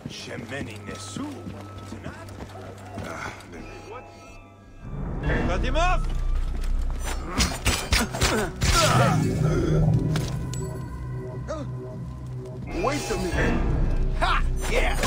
Shemeni Nesu. Cut him off! Wait a minute. Ha! Yeah!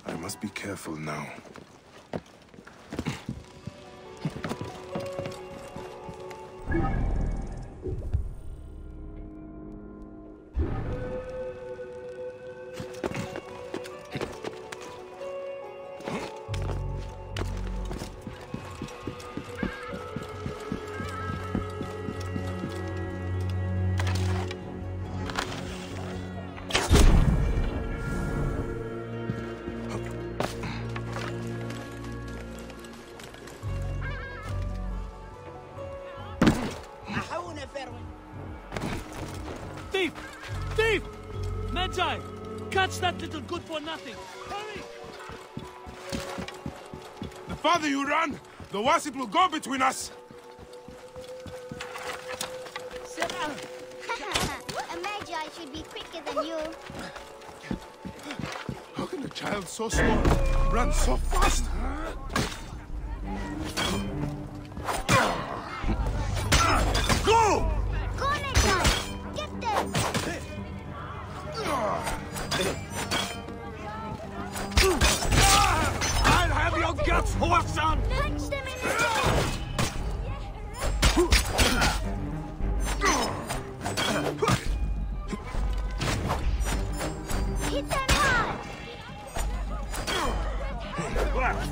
I must be careful now. Thief! Thief! Magi! Catch that little good-for-nothing! Hurry! The farther you run, the worse it will go between us. A Magi should be quicker than you. How can a child so small run so fast? Go! Go, Magi! Get them! I'll have your guts, Horson! Punch them in the face! Hit them hard!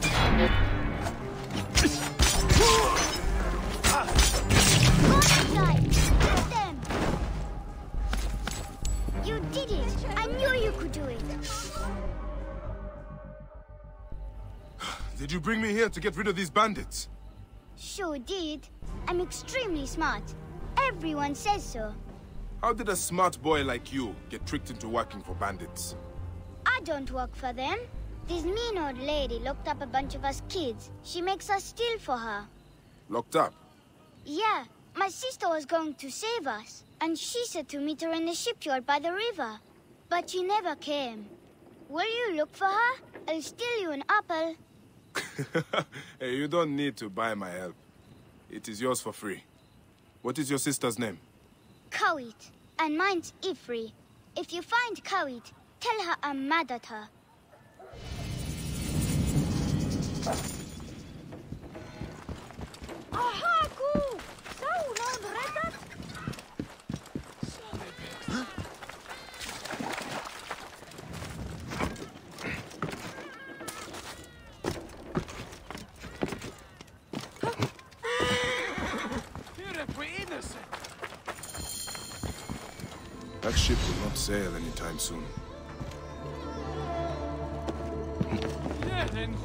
Did you bring me here to get rid of these bandits? Sure did. I'm extremely smart. Everyone says so. How did a smart boy like you get tricked into working for bandits? I don't work for them. This mean old lady locked up a bunch of us kids. She makes us steal for her. Locked up? Yeah, my sister was going to save us, and she said to meet her in the shipyard by the river. But she never came. Will you look for her? I'll steal you an apple. Hey, you don't need to buy my help. It is yours for free. What is your sister's name? Kawit, and mine's Ifri. If you find Kawit, tell her I'm mad at her. Aha, cool! So, long record? That ship will not sail anytime soon. An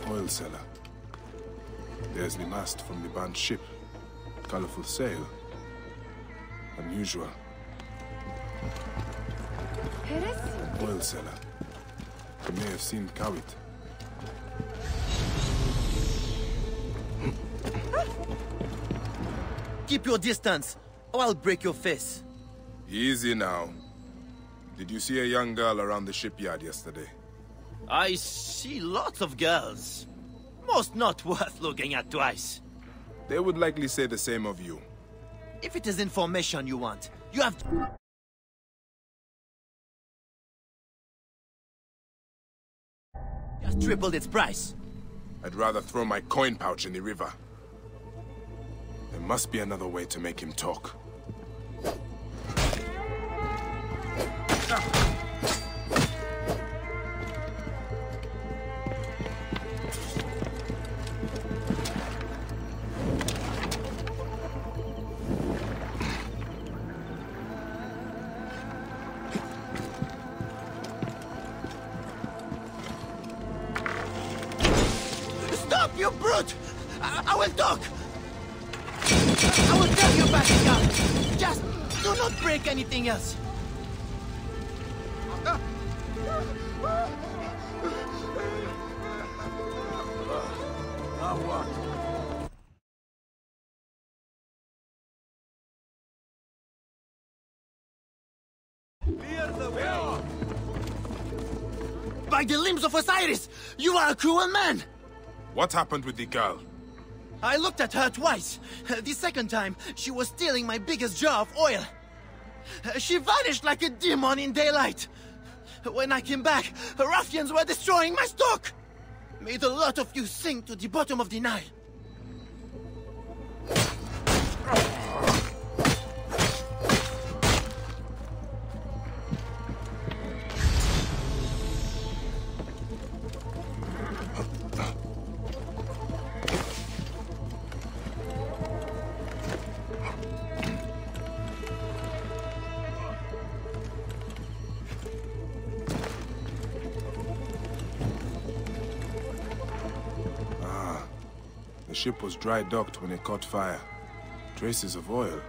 oil cellar. There's the mast from the banned ship. Colorful sail. Unusual. An oil cellar. You may have seen Kawit. Keep your distance, or I'll break your face. Easy now. Did you see a young girl around the shipyard yesterday? I see lots of girls. Most not worth looking at twice. They would likely say the same of you. If it is information you want, you have to... just tripled its price. I'd rather throw my coin pouch in the river. There must be another way to make him talk. Stop, you brute! I will talk! I will tell you back up! Just do not break anything else! Now what? Clear the way! By the limbs of Osiris, you are a cruel man! What happened with the girl? I looked at her twice. The second time, she was stealing my biggest jar of oil. She vanished like a demon in daylight. When I came back, ruffians were destroying my stock. May the lot of you sink to the bottom of the Nile. The ship was dry docked when it caught fire. Traces of oil.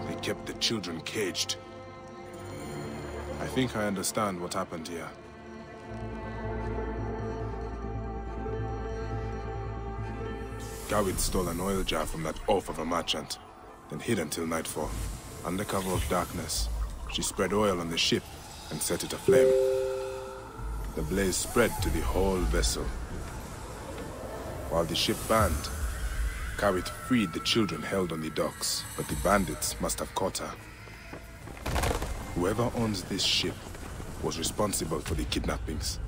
They kept the children caged. I think I understand what happened here. Kawit stole an oil jar from that oaf of a merchant, then hid until nightfall. Under cover of darkness, she spread oil on the ship and set it aflame. The blaze spread to the whole vessel. While the ship burned, Kawit freed the children held on the docks, but the bandits must have caught her. Whoever owns this ship was responsible for the kidnappings.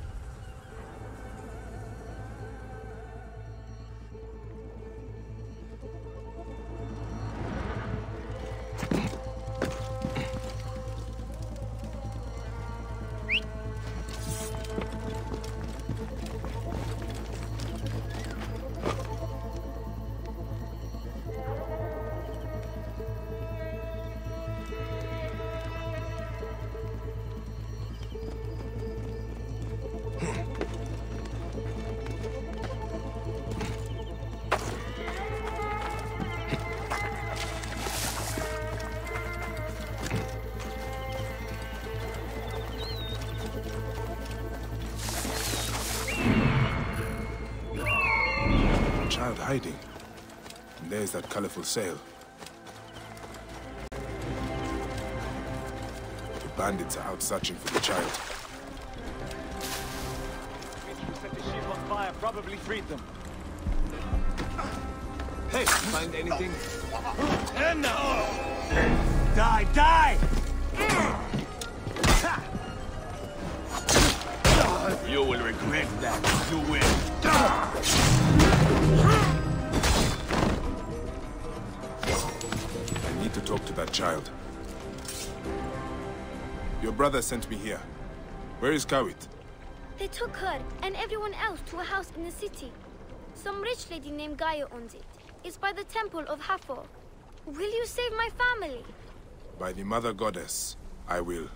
hiding. And there's that colorful sail. The bandits are out searching for the child. Who set the ship on fire probably freed them. Hey, find anything? Die, die! You will regret that. You will. I need to talk to that child. Your brother sent me here. Where is Kawit? They took her and everyone else to a house in the city. Some rich lady named Gaia owns it. It's by the temple of Hathor. Will you save my family? By the Mother Goddess, I will.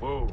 Whoa.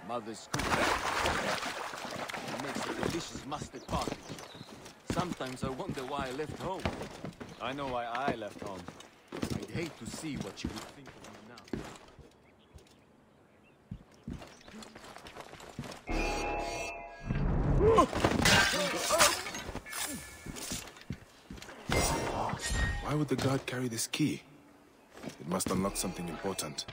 Mother's cooking. It makes a delicious mustard porridge. Sometimes I wonder why I left home. I know why I left home. I'd hate to see what she would think of me now. Why would the guard carry this key? It must unlock something important.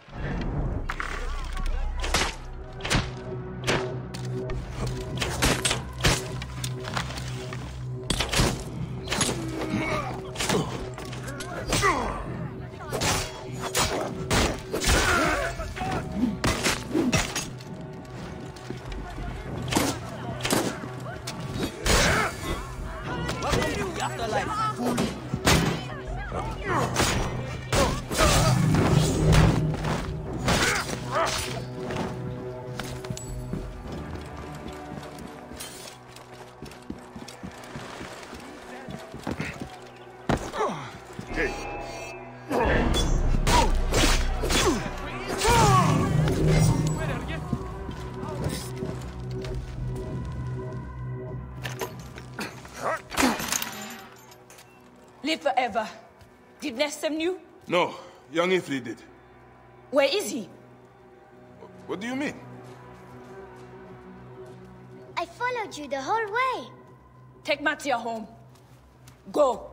Live forever. Did Nestem knew? No, young Ifrit did. Where is he? What do you mean? I followed you the whole way. Take Mattia home. Go.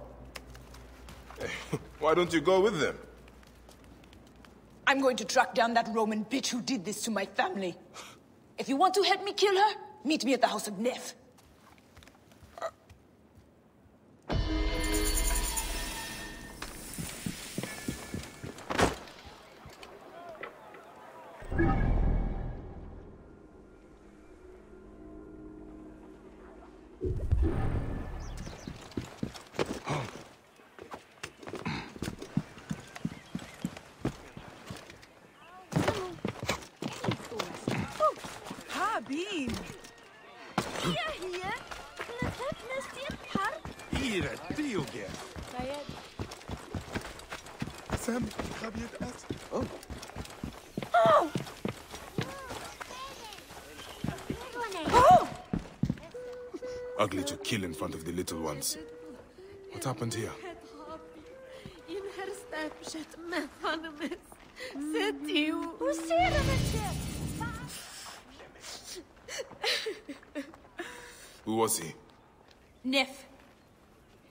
Why don't you go with them? I'm going to track down that Roman bitch who did this to my family. If you want to help me kill her, meet me at the house of Nef. Ugly to kill in front of the little ones. What happened here? Who was he? Nef.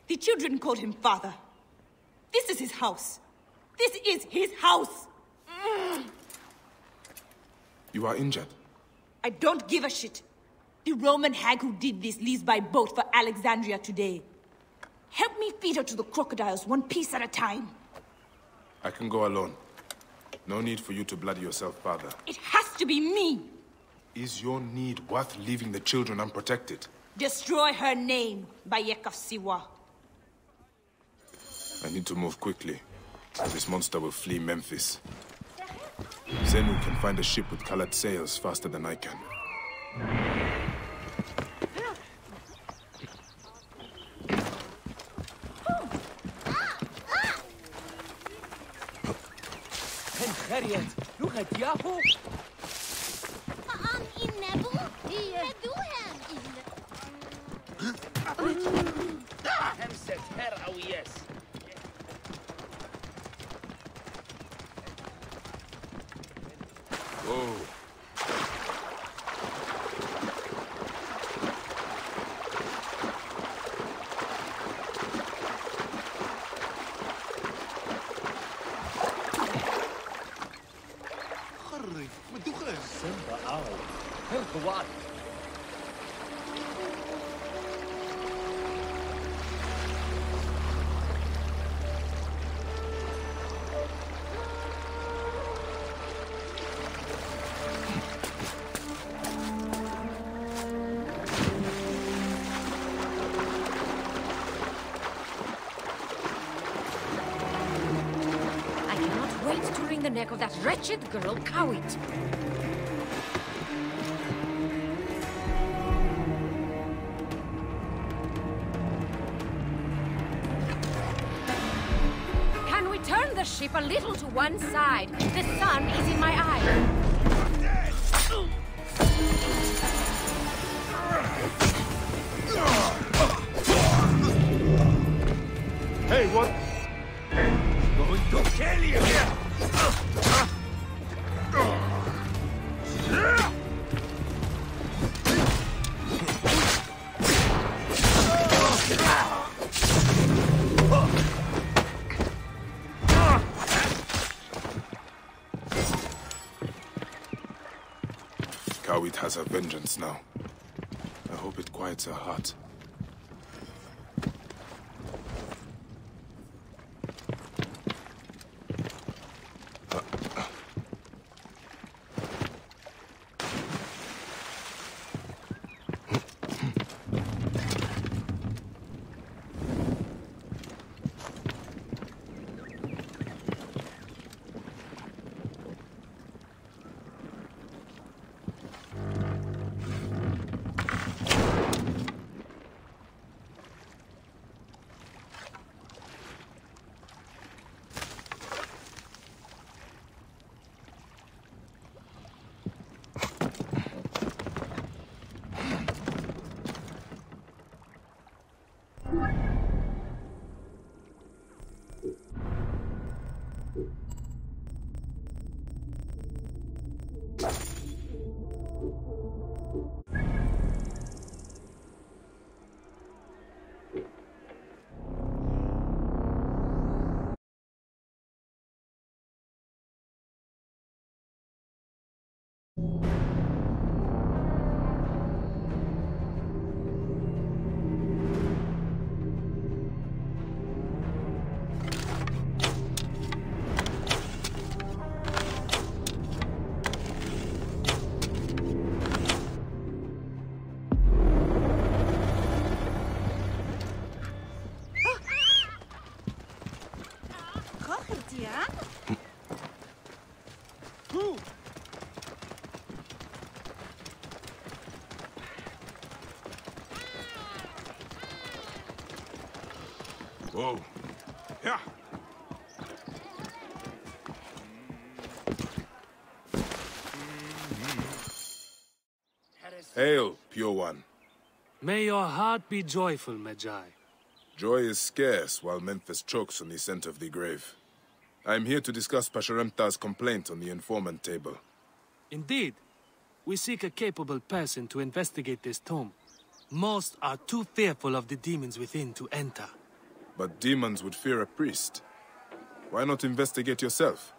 The children called him father. This is his house. This is his house! You are injured? I don't give a shit. The Roman hag who did this leaves by boat for Alexandria today. Help me feed her to the crocodiles, one piece at a time. I can go alone. No need for you to bloody yourself, father. It has to be me! Is your need worth leaving the children unprotected? Destroy her name, Bayek of Siwa. I need to move quickly. This monster will flee Memphis. Zenu can find a ship with colored sails faster than I can. The neck of that wretched girl, Kawit. Can we turn the ship a little to one side? The sun is in my eye. Hey, what? Going to kill you! Kawit has a vengeance now. I hope it quiets her heart. Whoa. Yeah. Hail, pure one. May your heart be joyful, Magi. Joy is scarce while Memphis chokes on the scent of the grave. I am here to discuss Pasharemta's complaint on the informant table. Indeed. We seek a capable person to investigate this tomb. Most are too fearful of the demons within to enter. But demons would fear a priest. Why not investigate yourself?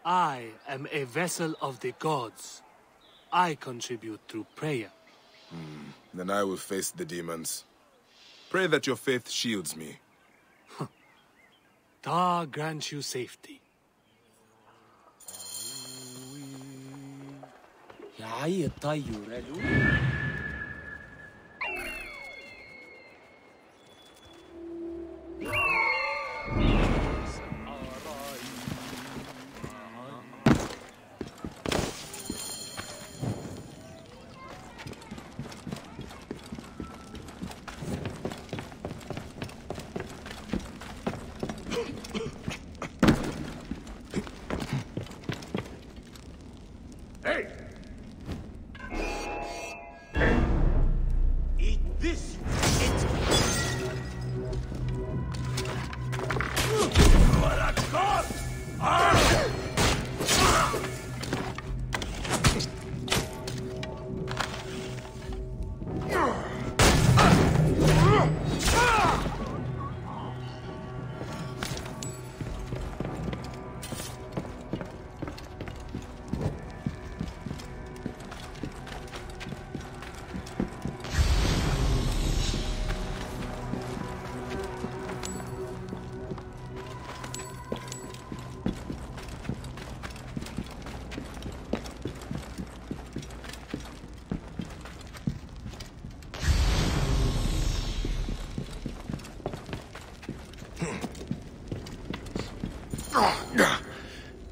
I am a vessel of the gods. I contribute through prayer. Then I will face the demons. Pray that your faith shields me. Ta grant you safety.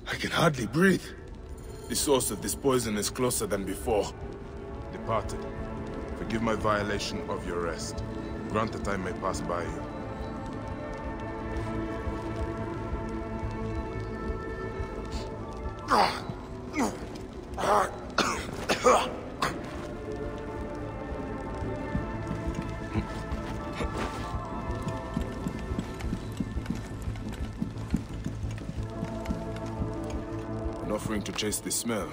I can hardly breathe. The source of this poison is closer than before. Departed, forgive my violation of your rest. Grant that I may pass by you. An offering to chase the smell.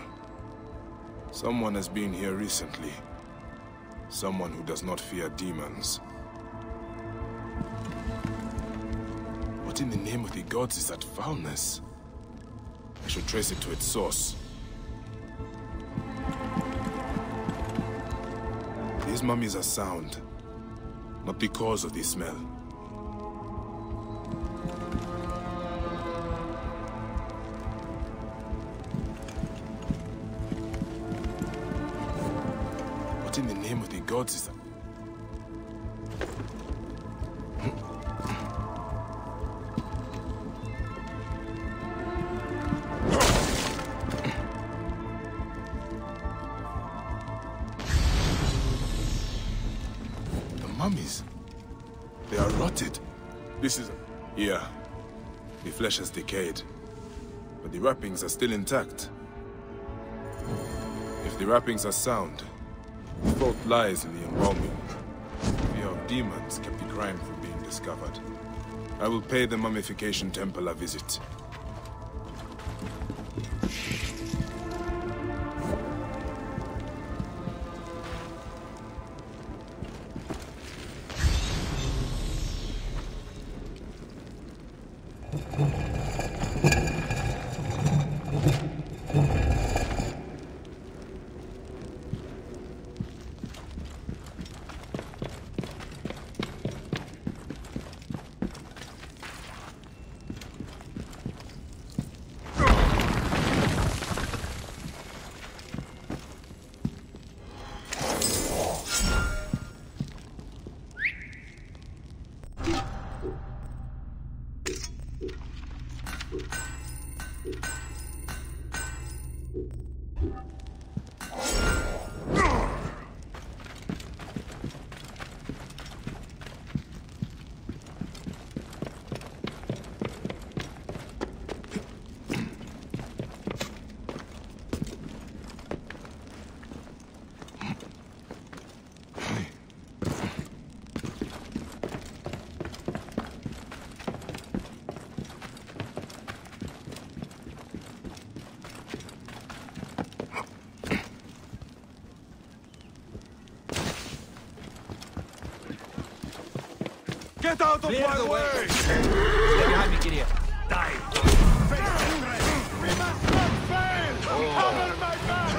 Someone has been here recently. Someone who does not fear demons. What in the name of the gods is that foulness? I should trace it to its source. These mummies are sound, not because of the smell. What in the name of the gods is that? Mummies. They are rotted. This is... Yeah. The flesh has decayed. But the wrappings are still intact. If the wrappings are sound, the fault lies in the embalming. Fear of demons kept the crime from being discovered. I will pay the mummification temple a visit. Get out of my way! Stay behind me, Gideon. Die! We must not fail! Cover my back!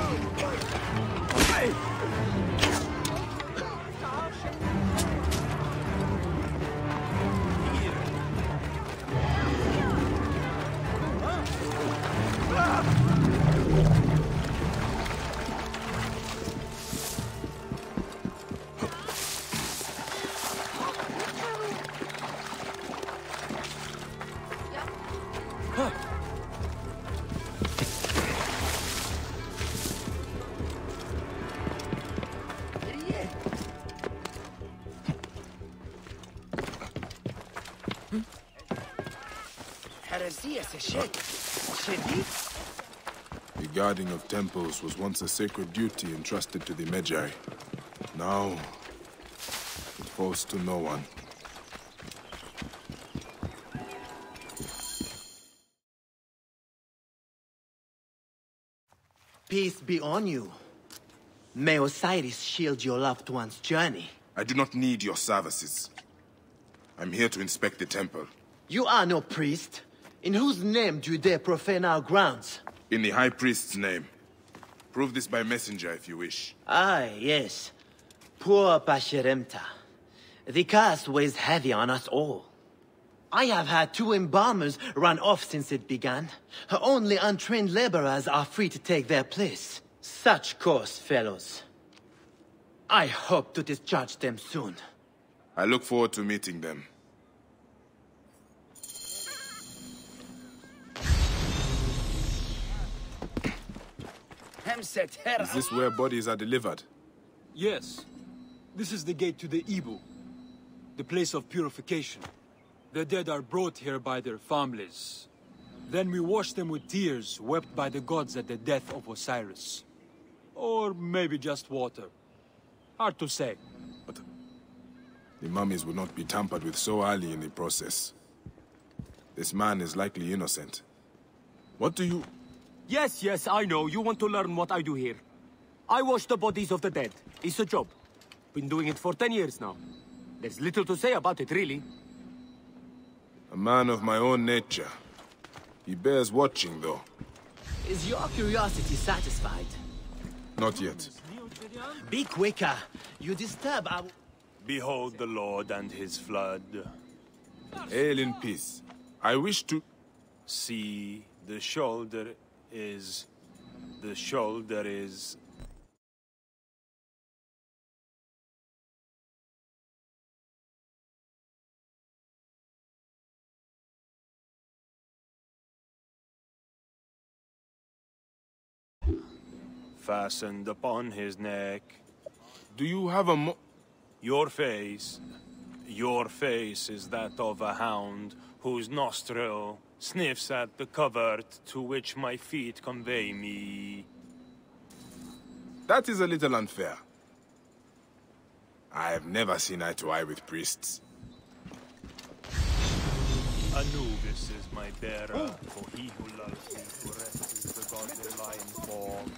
The guarding of temples was once a sacred duty entrusted to the Magi. Now, it falls to no one. Peace be on you. May Osiris shield your loved one's journey. I do not need your services. I'm here to inspect the temple. You are no priest. In whose name do you dare profane our grounds? In the High Priest's name. Prove this by messenger if you wish. Ah, yes. Poor Pasheremta. The curse weighs heavy on us all. I have had 2 embalmers run off since it began. Only untrained laborers are free to take their place. Such coarse fellows. I hope to discharge them soon. I look forward to meeting them. Is this where bodies are delivered? Yes. This is the gate to the Ibu, the place of purification. The dead are brought here by their families. Then we wash them with tears wept by the gods at the death of Osiris. Or maybe just water. Hard to say. But the mummies would not be tampered with so early in the process. This man is likely innocent. What do you... Yes, I know. You want to learn what I do here. I wash the bodies of the dead. It's a job. Been doing it for 10 years now. There's little to say about it, really. A man of my own nature. He bears watching, though. Is your curiosity satisfied? Not yet. Be quicker. You disturb our... Behold the Lord and his flood. Hail in peace. I wish to... See, the shoulder is... The shoulder is... fastened upon his neck. Do you have a Your face is that of a hound whose nostril sniffs at the covert to which my feet convey me. That is a little unfair. I have never seen eye to eye with priests. Anubis is my bearer, for he who loves me caresses the godly lion form.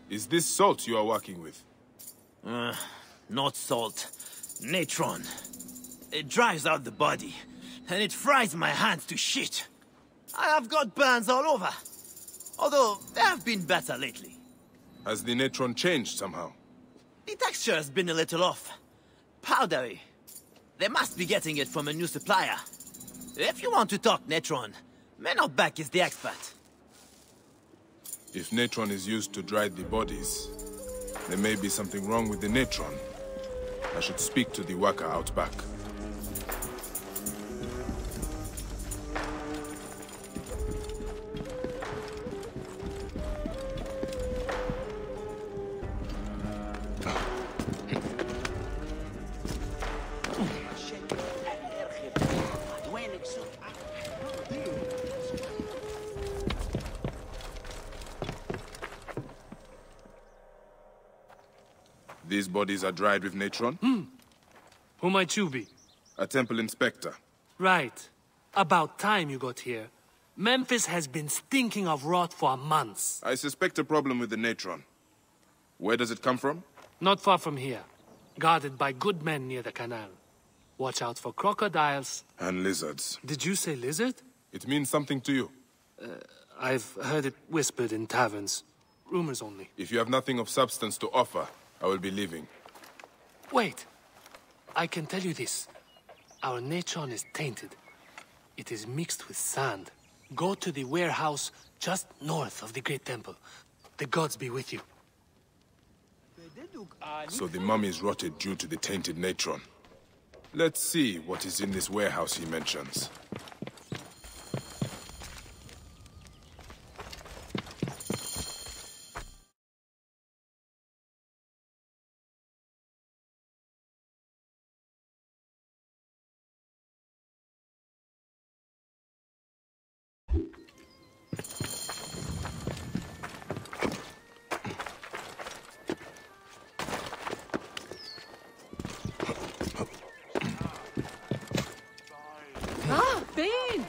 Is this salt you are working with? Not salt. Natron. It dries out the body, and it fries my hands to shit. I have got burns all over. Although, they have been better lately. Has the natron changed somehow? The texture has been a little off. Powdery. They must be getting it from a new supplier. If you want to talk natron, Menobak is the expert. If natron is used to dry the bodies, there may be something wrong with the natron. I should speak to the worker out back. These bodies are dried with natron? Who might you be? A temple inspector. Right. About time you got here. Memphis has been stinking of rot for months. I suspect a problem with the natron. Where does it come from? Not far from here. guarded by good men near the canal. Watch out for crocodiles. And lizards. Did you say lizard? It means something to you. I've heard it whispered in taverns. Rumors only. If you have nothing of substance to offer, I will be leaving. Wait. I can tell you this. Our natron is tainted. It is mixed with sand. Go to the warehouse just north of the Great Temple. The gods be with you. So the mummies rotted due to the tainted natron. Let's see what is in this warehouse he mentions. Finn!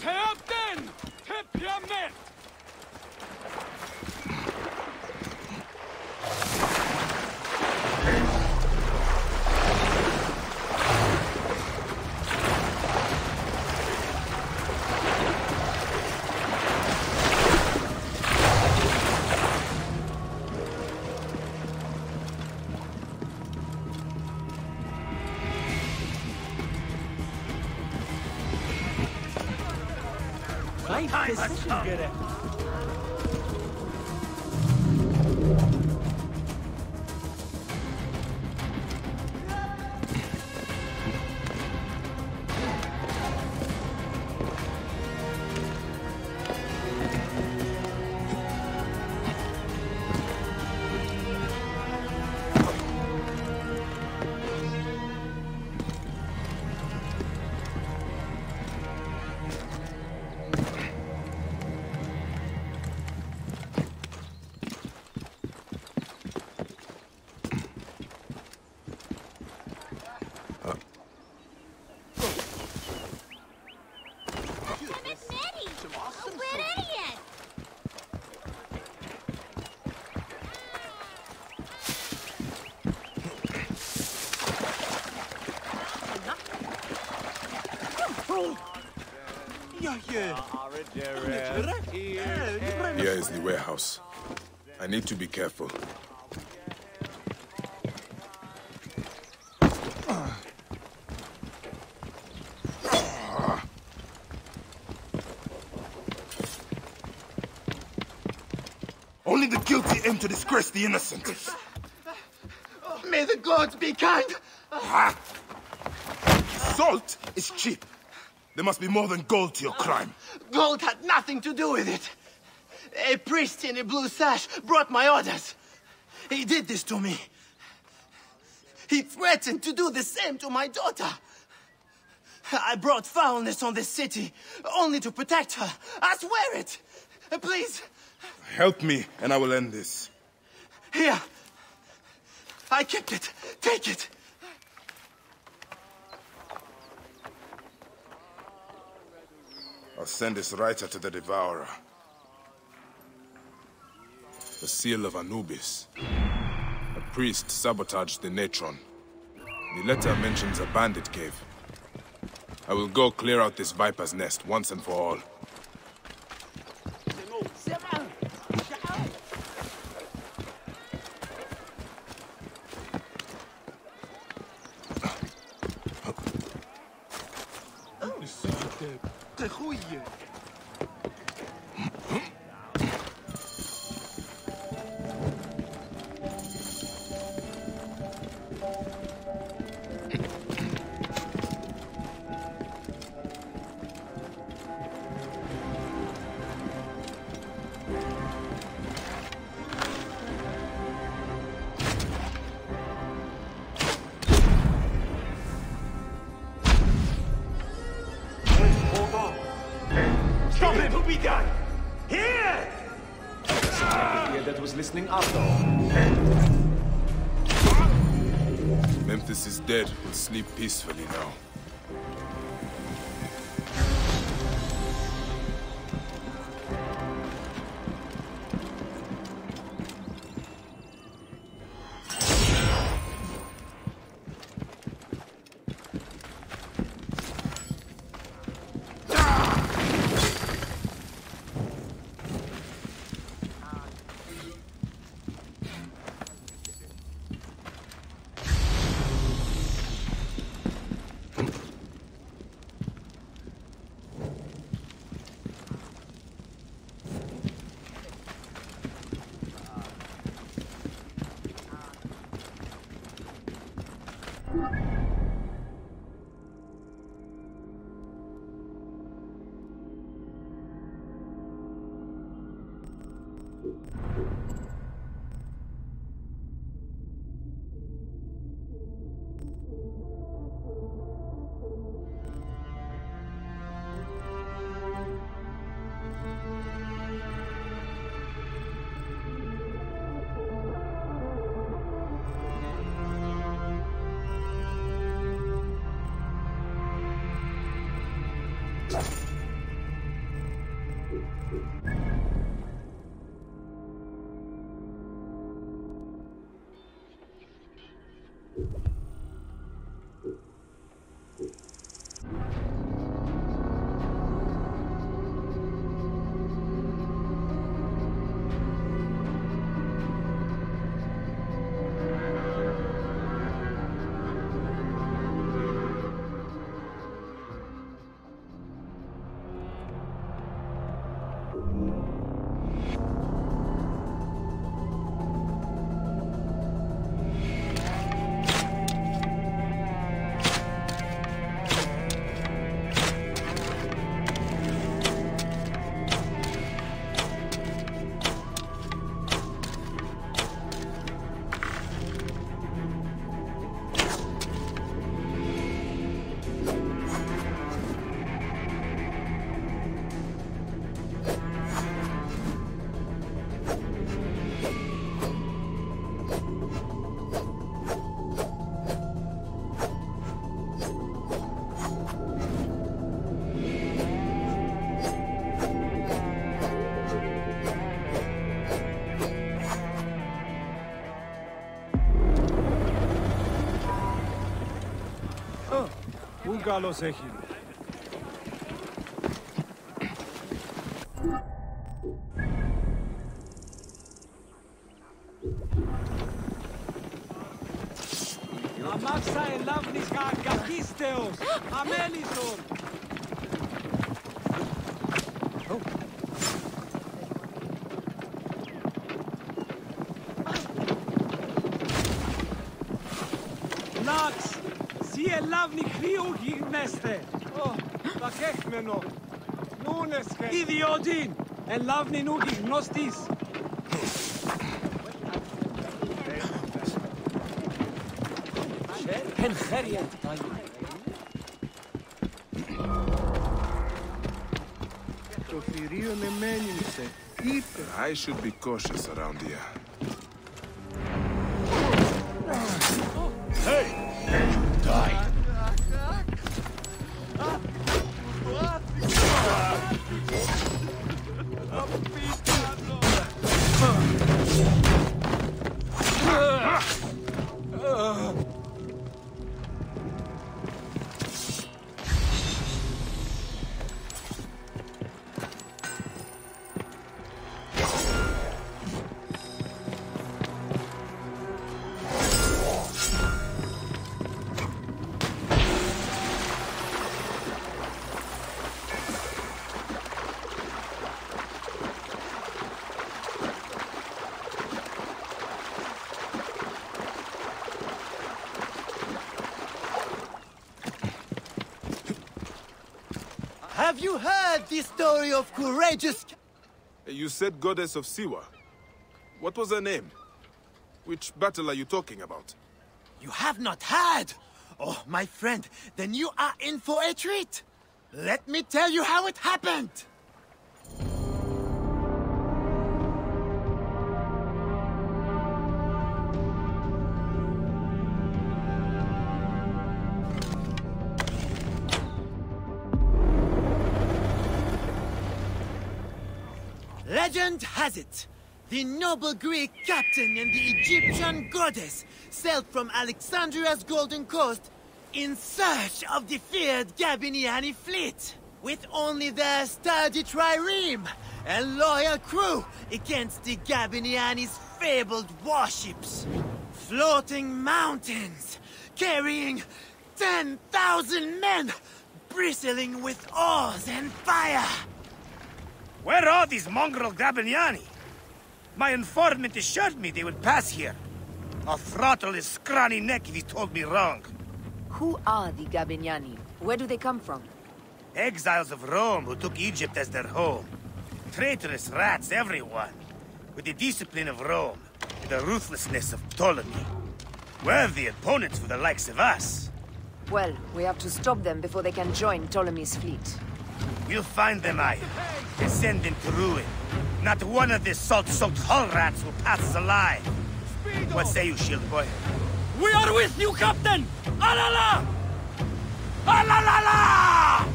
Captain! Temperament! Here is the warehouse. I need to be careful. Only the guilty aim to disgrace the innocent. May the gods be kind! Salt is cheap. There must be more than gold to your crime. Gold had nothing to do with it. A priest in a blue sash brought my orders. He did this to me. He threatened to do the same to my daughter. I brought foulness on this city, only to protect her. I swear it! Please! Help me, and I will end this. Here! I kept it. Take it! I'll send this writer to the Devourer. The seal of Anubis. A priest sabotaged the Natron. The letter mentions a bandit cave. I will go clear out this viper's nest once and for all. Stop him! To be done! Here! That was listening after all. Memphis is dead. We'll sleep peacefully now. Καλώς έχει. Αμάξα ελάβνης κακίστεως, αμέλητον. Νάξ! Ελάβνη χρήου γυρνέστε. Τα κέχμενο. Νούνεσχε. Ιδιότην. Ελάβνη νου γυρνώστης. Εν χέρια. Το θηρίο νεμένισε. Είπε. I should be cautious around here. Hey! Die! Have you heard the story of courageous... You said Goddess of Siwa. What was her name? Which battle are you talking about? You have not heard? Oh, my friend, then you are in for a treat. Let me tell you how it happened. Legend has it, the noble Greek captain and the Egyptian goddess sailed from Alexandria's Golden Coast in search of the feared Gabiniani fleet, with only their sturdy trireme and loyal crew against the Gabiniani's fabled warships. Floating mountains, carrying 10,000 men, bristling with oars and fire. Where are these mongrel Gabiniani? My informant assured me they would pass here. I'll throttle his scrawny neck if he told me wrong. Who are the Gabiniani? Where do they come from? Exiles of Rome who took Egypt as their home. Traitorous rats, everyone. With the discipline of Rome and the ruthlessness of Ptolemy. Worthy opponents for the likes of us. Well, we have to stop them before they can join Ptolemy's fleet. We'll find them, Aya, and send them to ruin. Not one of these salt-soaked hull rats will pass us alive. What say you, Shield Boy? We are with you, Captain! Alala! Alalala!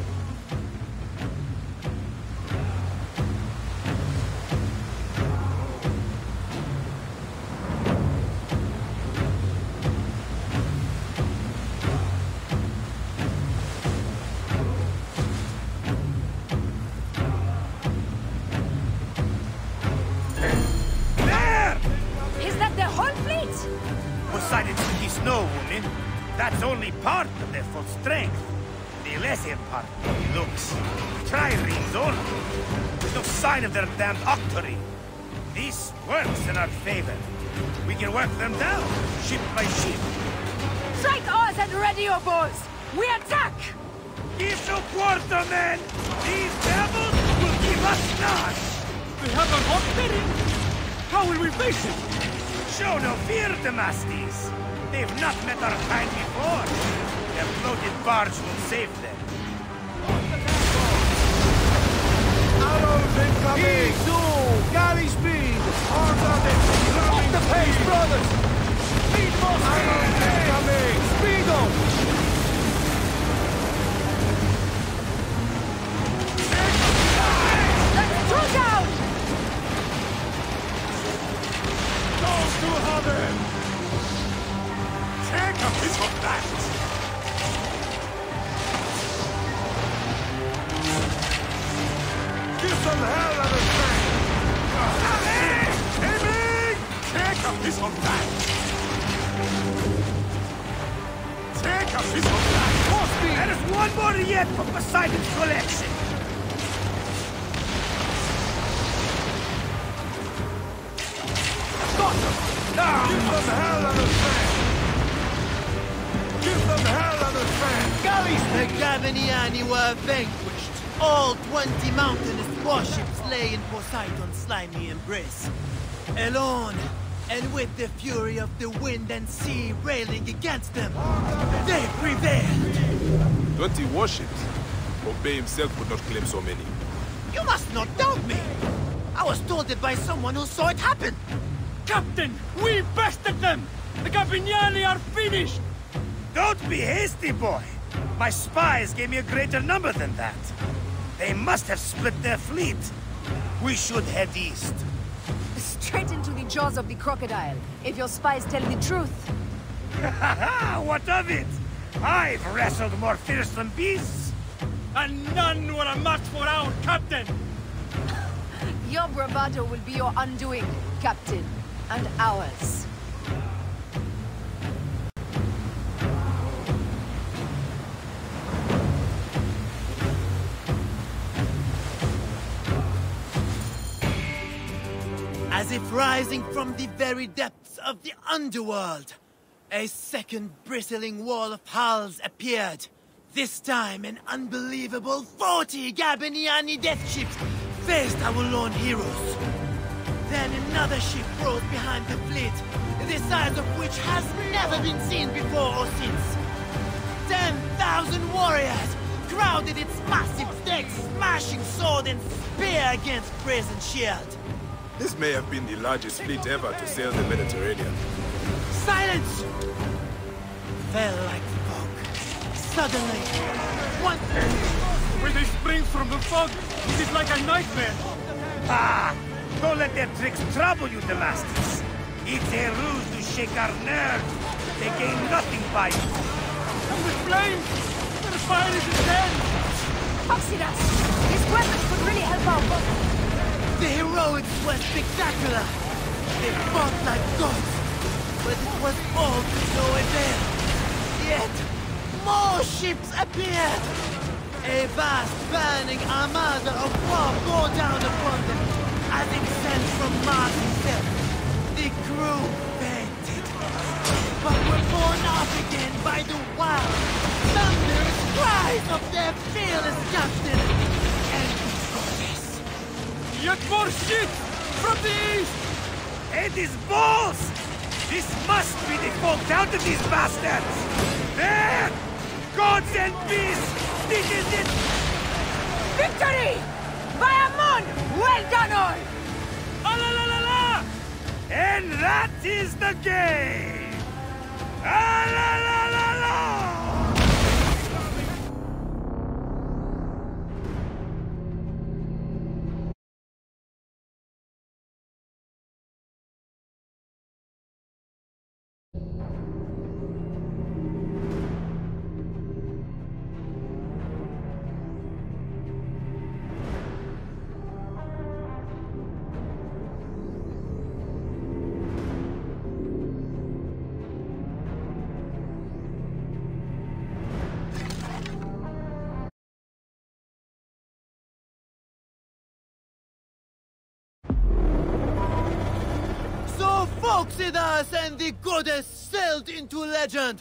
No, woman. That's only part of their full strength. The lesser part looks. Triremes only. There's no sign of their damned octory. This works in our favor. We can work them down, ship by ship. Strike oars and ready your bows! We attack! Give no quarter, men! These devils will keep us snatched! They have an octory? How will we face it? Show no fear, Damastes. They've not met our kind before. Their floated barge will save them. Arrows incoming! Galley speed! Arms on it! Off the pace, brothers! Speed more speed! Arrows incoming! Speed on! Let's throw down! Goes to Hubble! Take a piece of that! Give some hell out of tank! Aiming! Take a piece of that! Take a piece of that! More speed! There is one more yet from Poseidon's collection! Got them! Now! Give some hell out of tank! Give them hell on the fan! Galleys! The Gabiniani were vanquished. All 20 mountainous warships lay in Poseidon's slimy embrace. Alone, and with the fury of the wind and sea railing against them, they prevailed. 20 warships? Pompey himself would not claim so many. You must not doubt me. I was told it by someone who saw it happen. Captain, we bested them! The Gabiniani are finished! Don't be hasty, boy. My spies gave me a greater number than that. They must have split their fleet. We should head east. Straight into the jaws of the crocodile, if your spies tell the truth. What of it? I've wrestled more fearsome beasts. And none were a match for our captain! Your bravado will be your undoing, Captain, and ours. As if rising from the very depths of the underworld, a second bristling wall of hulls appeared. This time, an unbelievable 40 Gabiniani death ships faced our lone heroes. Then another ship rose behind the fleet, the size of which has never been seen before or since. 10,000 warriors crowded its massive decks, smashing sword and spear against brazen shield. This may have been the largest fleet ever to sail the Mediterranean. Silence! Fell like fog. Suddenly, one... When they spring from the fog, it is like a nightmare. Ah! Don't let their tricks trouble you, Damastes. It's a ruse to shake our nerves. They gain nothing by it. And the flames! Their fire is intense! Oxidas! These weapons could really help out. The heroics were spectacular. They fought like gods, but it was all to no avail. Yet, more ships appeared. A vast, burning armada of war bore down upon them, as if sent from Mars himself. The crew fainted, but were borne up again by the wild rise of their fearless captain and goddess. Yet more shit from the east! It is balls! This must be the folk down to these bastards! There! Gods and peace! This is it! Victory! By Amun! Well done all! Ah, la, la, la, la! And that is the game! Ah, la, la, la, la! Phoxidas and the goddess sailed into legend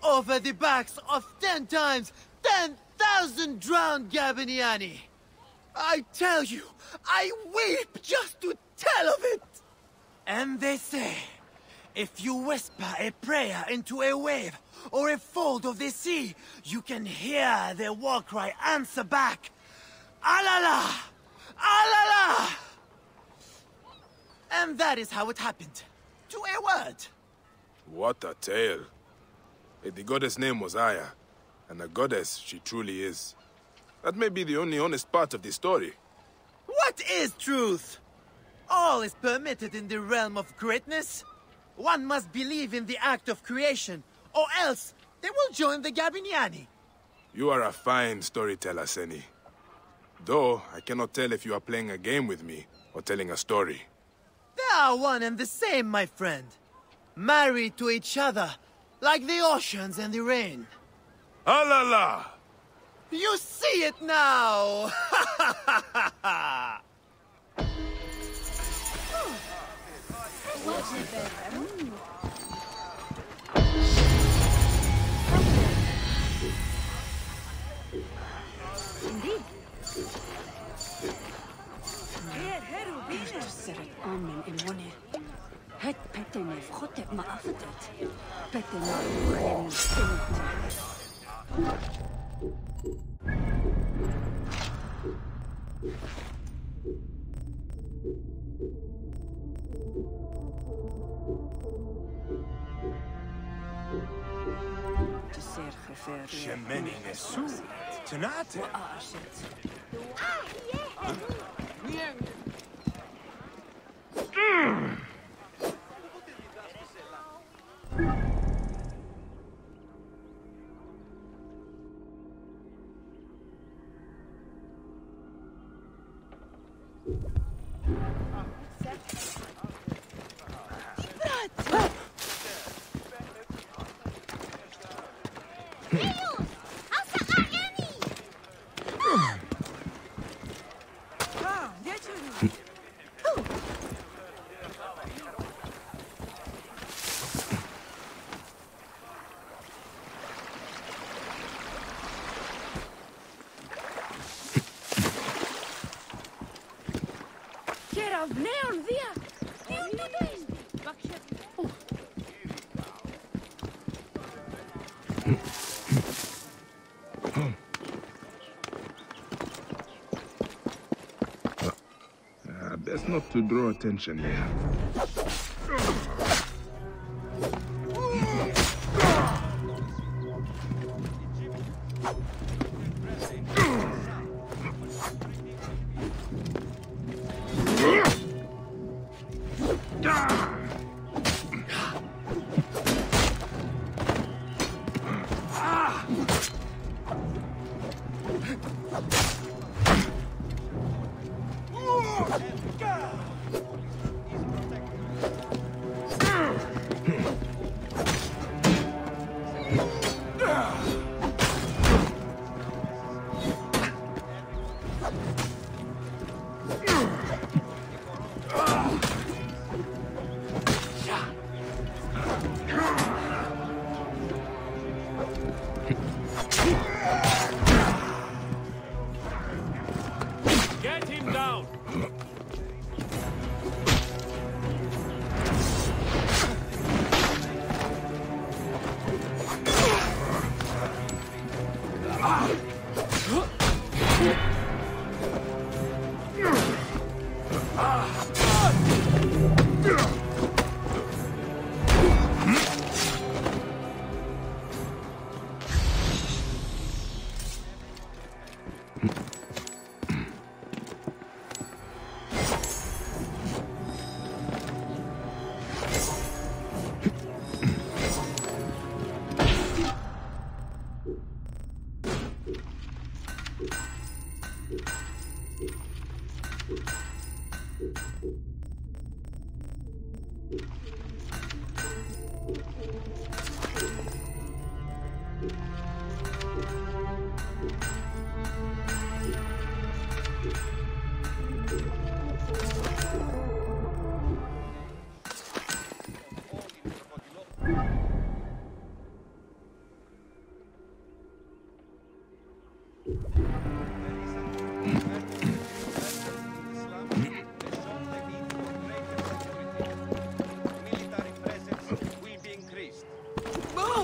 over the backs of 10 times 10,000 drowned Gabiniani. I tell you, I weep just to tell of it. And they say, if you whisper a prayer into a wave or a fold of the sea, you can hear their war cry answer back, Alala! Alala! And that is how it happened. To a word. What a tale. The goddess' name was Aya, and a goddess she truly is. That may be the only honest part of the story. What is truth? All is permitted in the realm of greatness. One must believe in the act of creation, or else they will join the Gabiniani. You are a fine storyteller, Seni. Though, I cannot tell if you are playing a game with me, or telling a story. They are one and the same, my friend. Married to each other, like the oceans and the rain. Alala! You see it now! Indeed. Amen in one. Het petten heeft God het me afgedekt. Petten heeft stil. Shemeni Nesu. Tonight. Best not to draw attention here.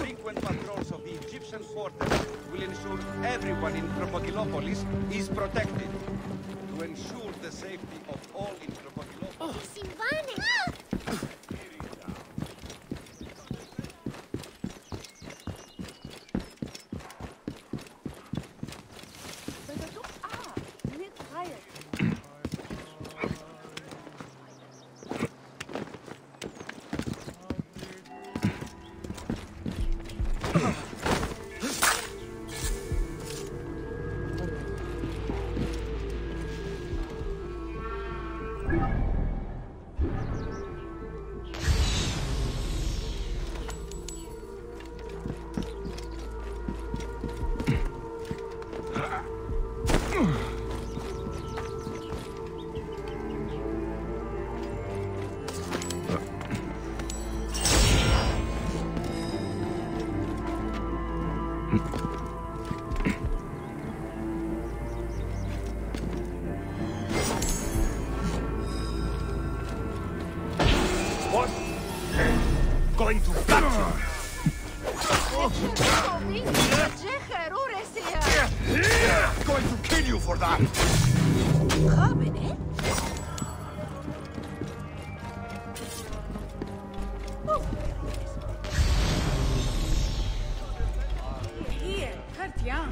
Frequent patrols of the Egyptian fortress will ensure everyone in Crocodilopolis is protected. To ensure the safety of all in Crocodilopolis... Going to gut you! Going to kill you for that! Here, Katya.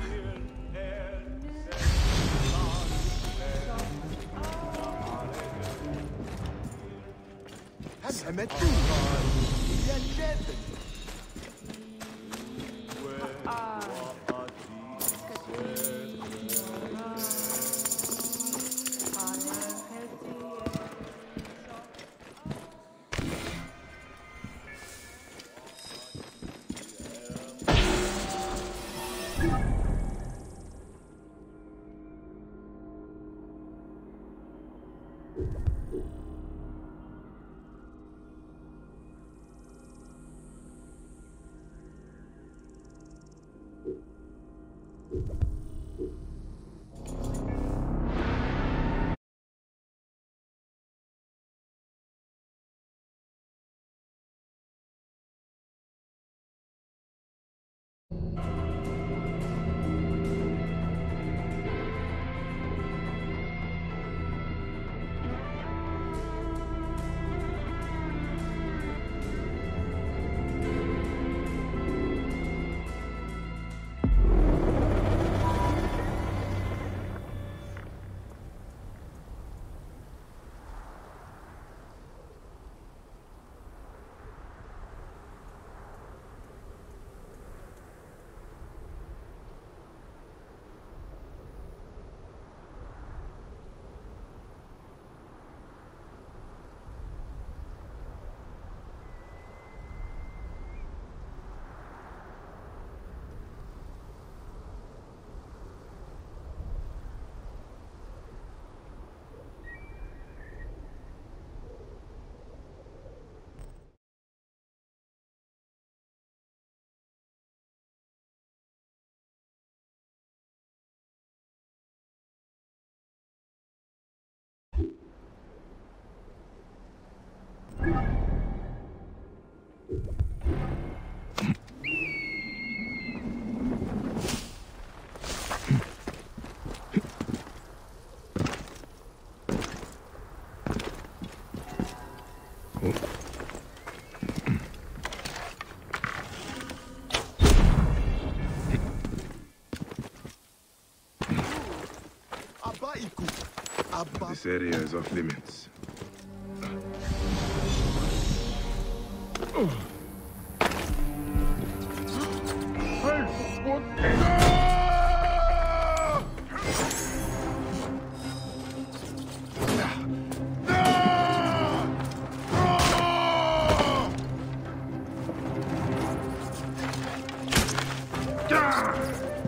This area is off limits.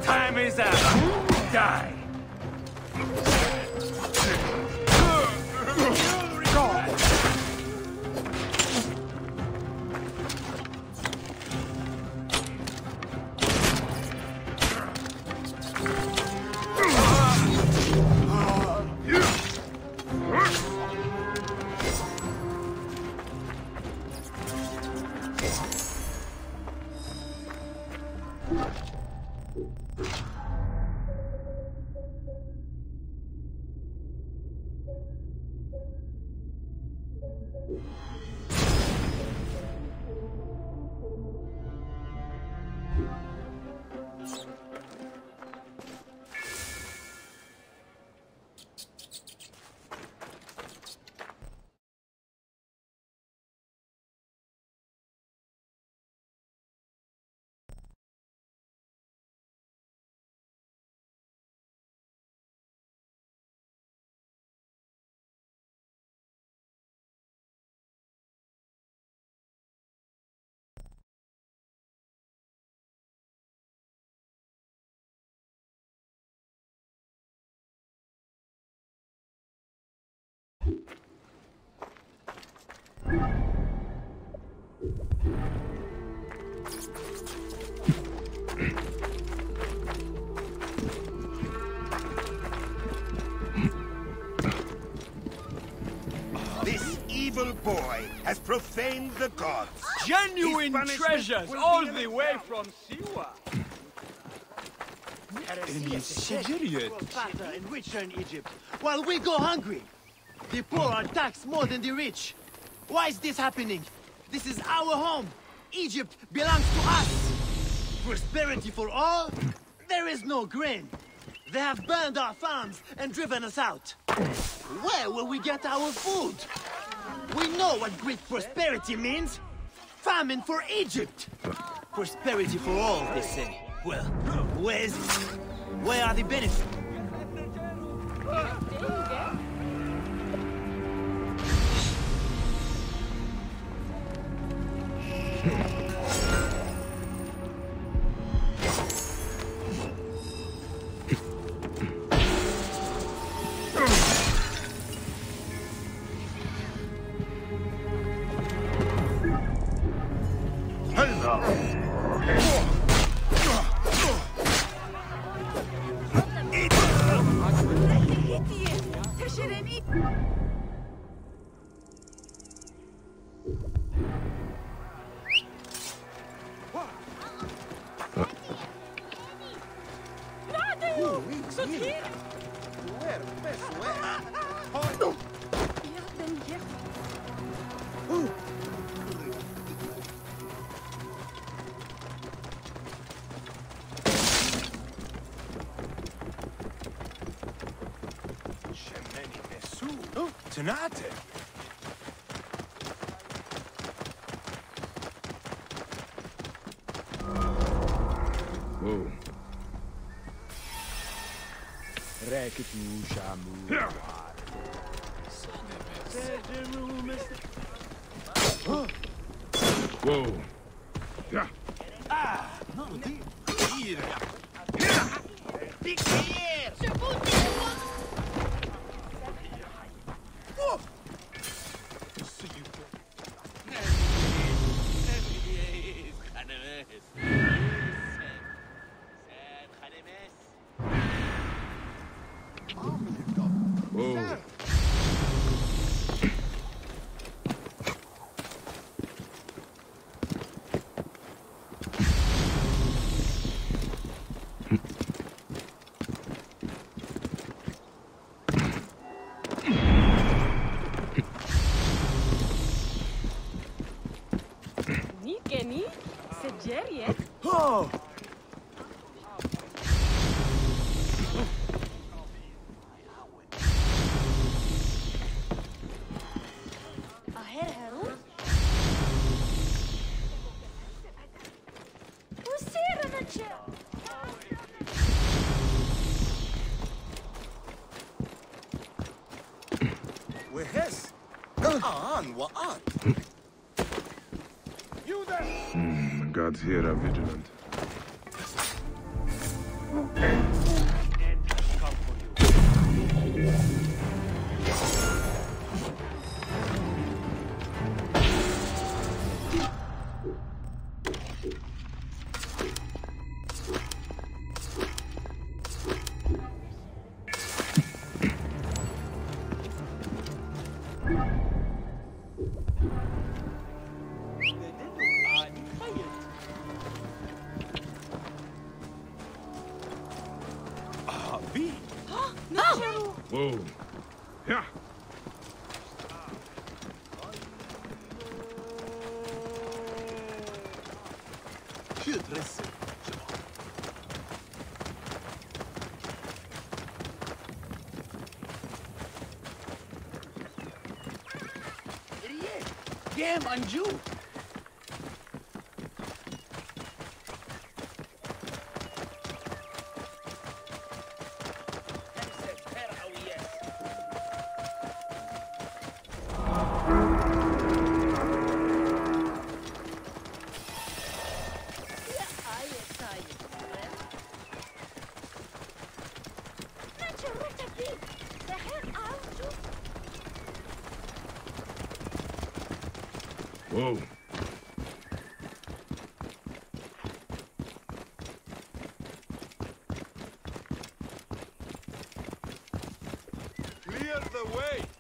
Time is up! Die! This evil boy has profaned the gods. Genuine His punishment treasures will all be the an way from Siwa. Father and richer in Egypt, while we go hungry. The poor are taxed more than the rich. Why is this happening? This is our home. Egypt belongs to us. Prosperity for all? There is no grain. They have burned our farms and driven us out. Where will we get our food? We know what Greek prosperity means. Famine for Egypt. Prosperity for all, they say. Well, where is it? Where are the benefits? Tonight. Whoa. Whoa. Yeah. Whoa. Kenny, c'est Jerry, hein? Oh! Aher Harun? وسير نتشا. وهس آن وآن. You there! Gods here are vigilant. Whoa. Yeah. Game Anju! Whoa. Clear the way!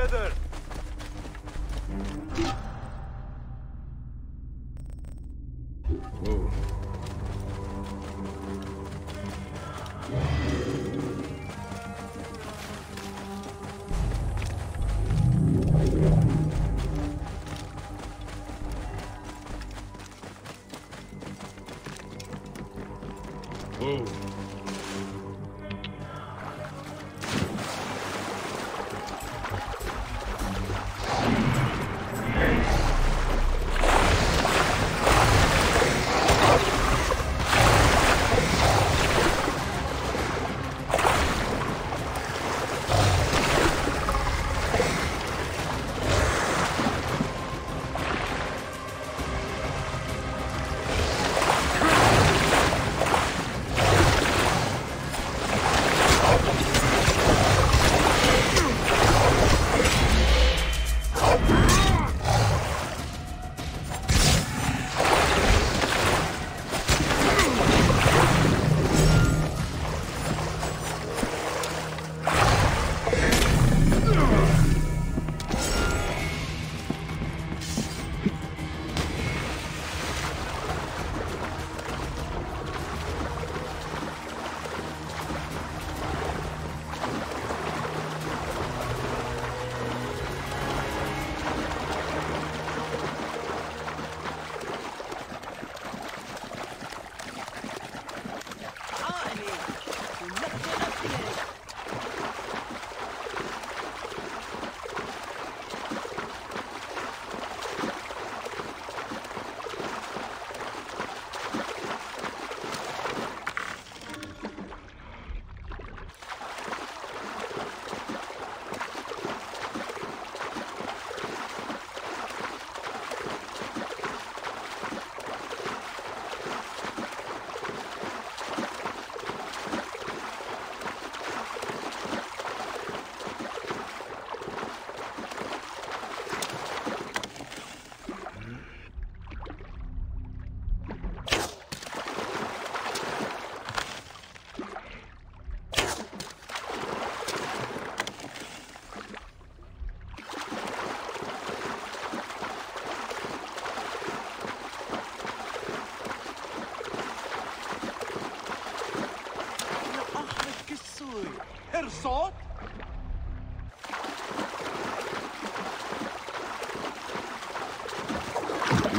together! Whoa. Whoa.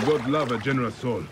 God love a generous soul.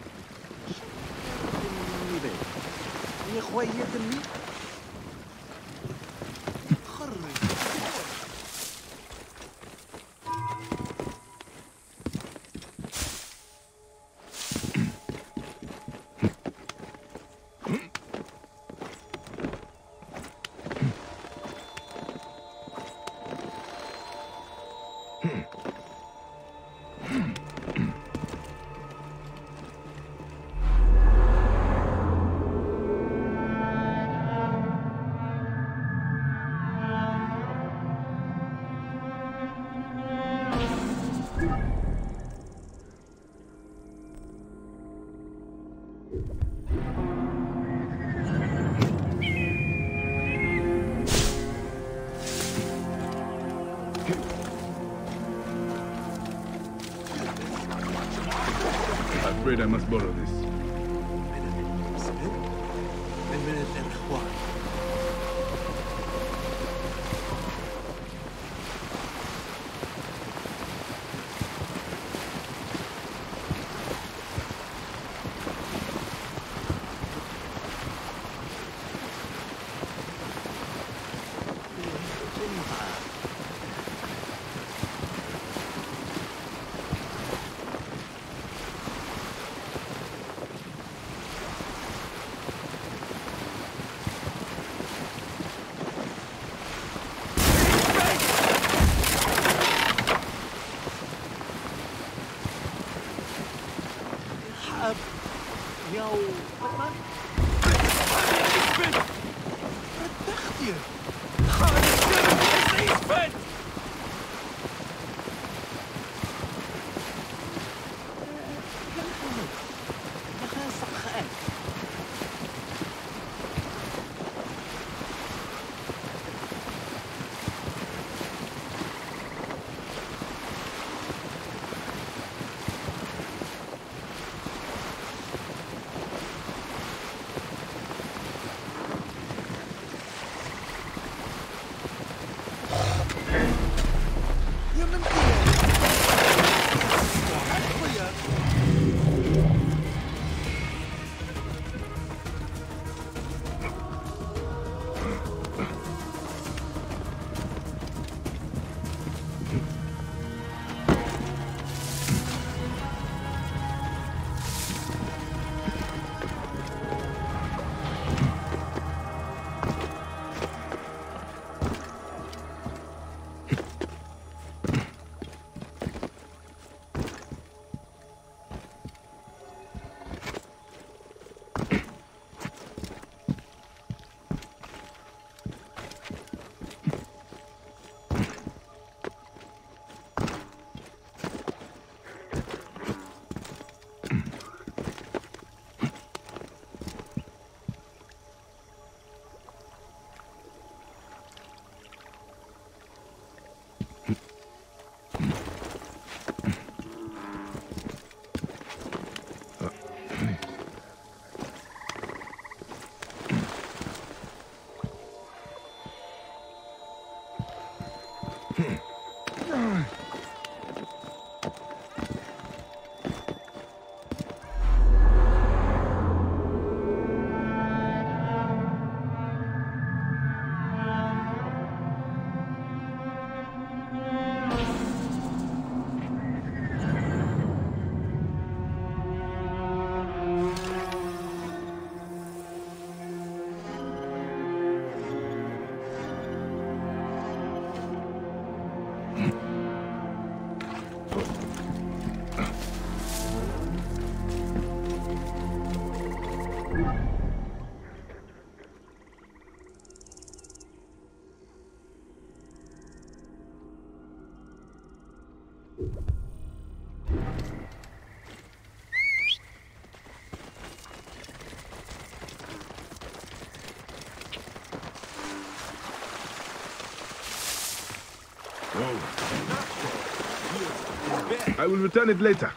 I'm afraid I must borrow this. I will return it later.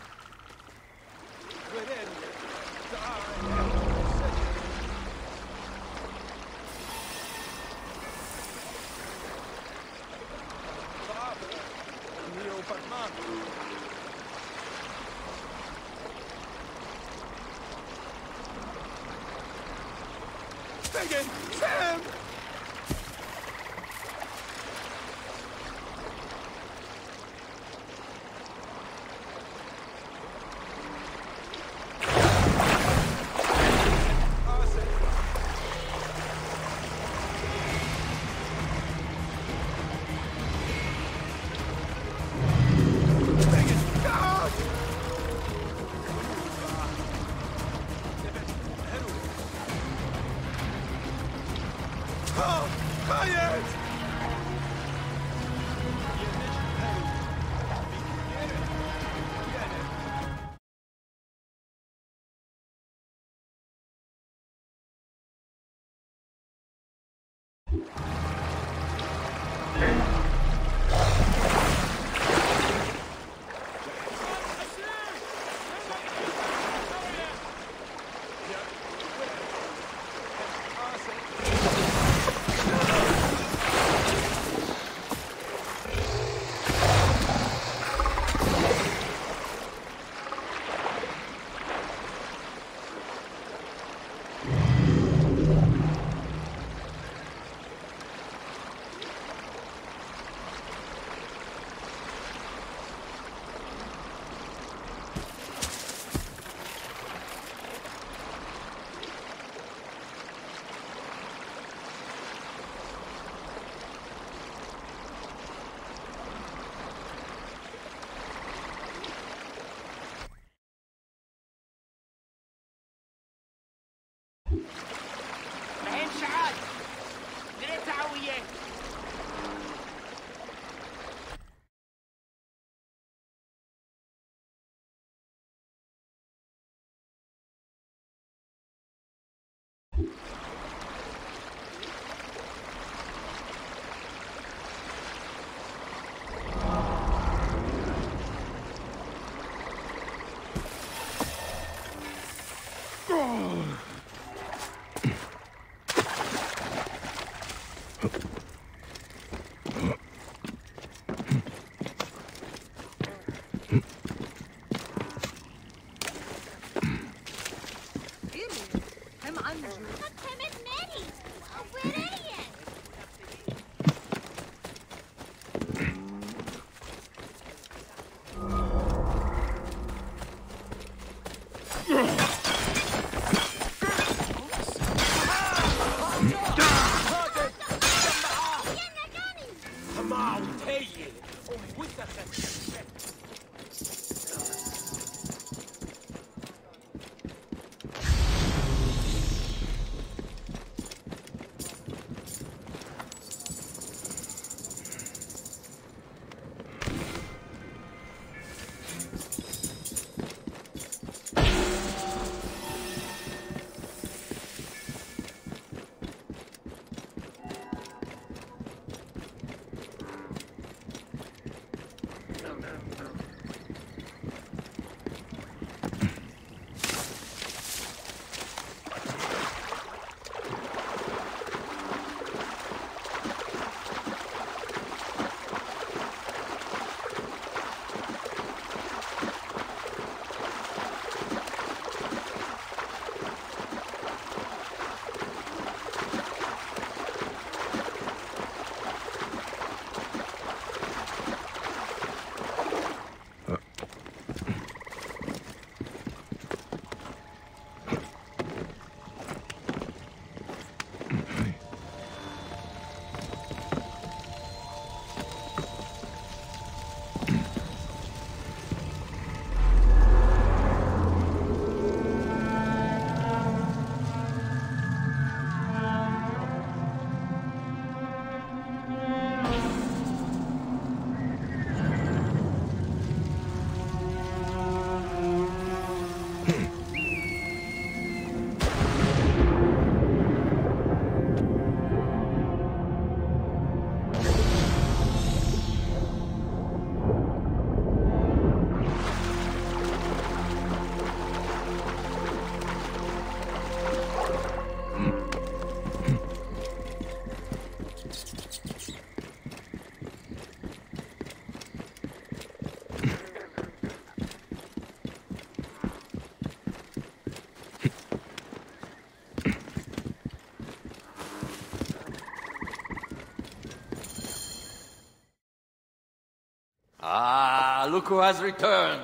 Ah, look who has returned.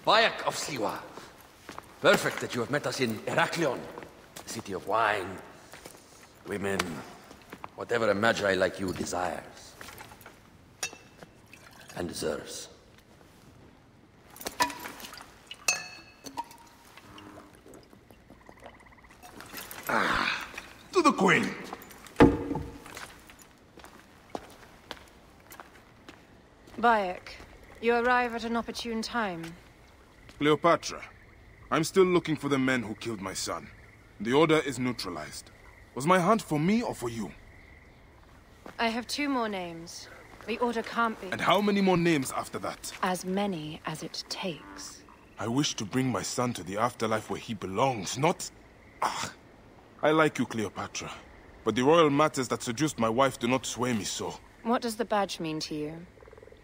Bayek of Siwa. Perfect that you have met us in Heraklion, the city of wine, women, whatever a magi like you desires and deserves. To the Queen! Bayek, you arrive at an opportune time. Cleopatra, I'm still looking for the men who killed my son. The order is neutralized. Was my hunt for me or for you? I have 2 more names. The order can't be... And how many more names after that? As many as it takes. I wish to bring my son to the afterlife where he belongs, not... I like you, Cleopatra. But the royal matters that seduced my wife do not sway me so. What does the badge mean to you?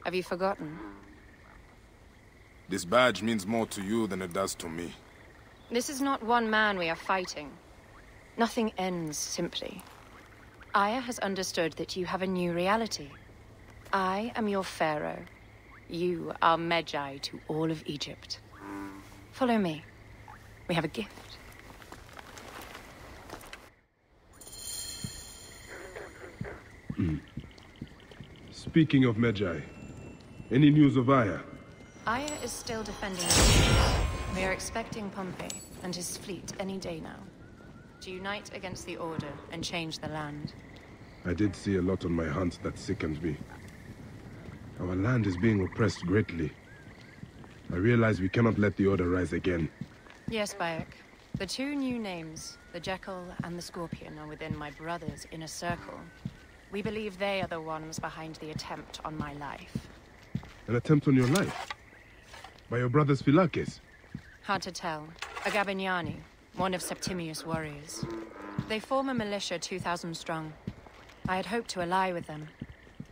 Have you forgotten? This badge means more to you than it does to me. This is not one man we are fighting. Nothing ends simply. Aya has understood that you have a new reality. I am your pharaoh. You are Magi to all of Egypt. Follow me. We have a gift. Speaking of Magi, any news of Aya? Aya is still defending the city. We are expecting Pompey and his fleet any day now. To unite against the Order and change the land. I did see a lot on my hunt that sickened me. Our land is being oppressed greatly. I realize we cannot let the Order rise again. Yes, Bayek. The 2 new names, the Jekyll and the Scorpion, are within my brother's inner circle. We believe they are the ones behind the attempt on my life. An attempt on your life? By your brother's Philakes? Hard to tell. A Gabignani, one of Septimius' warriors. They form a militia 2,000 strong. I had hoped to ally with them.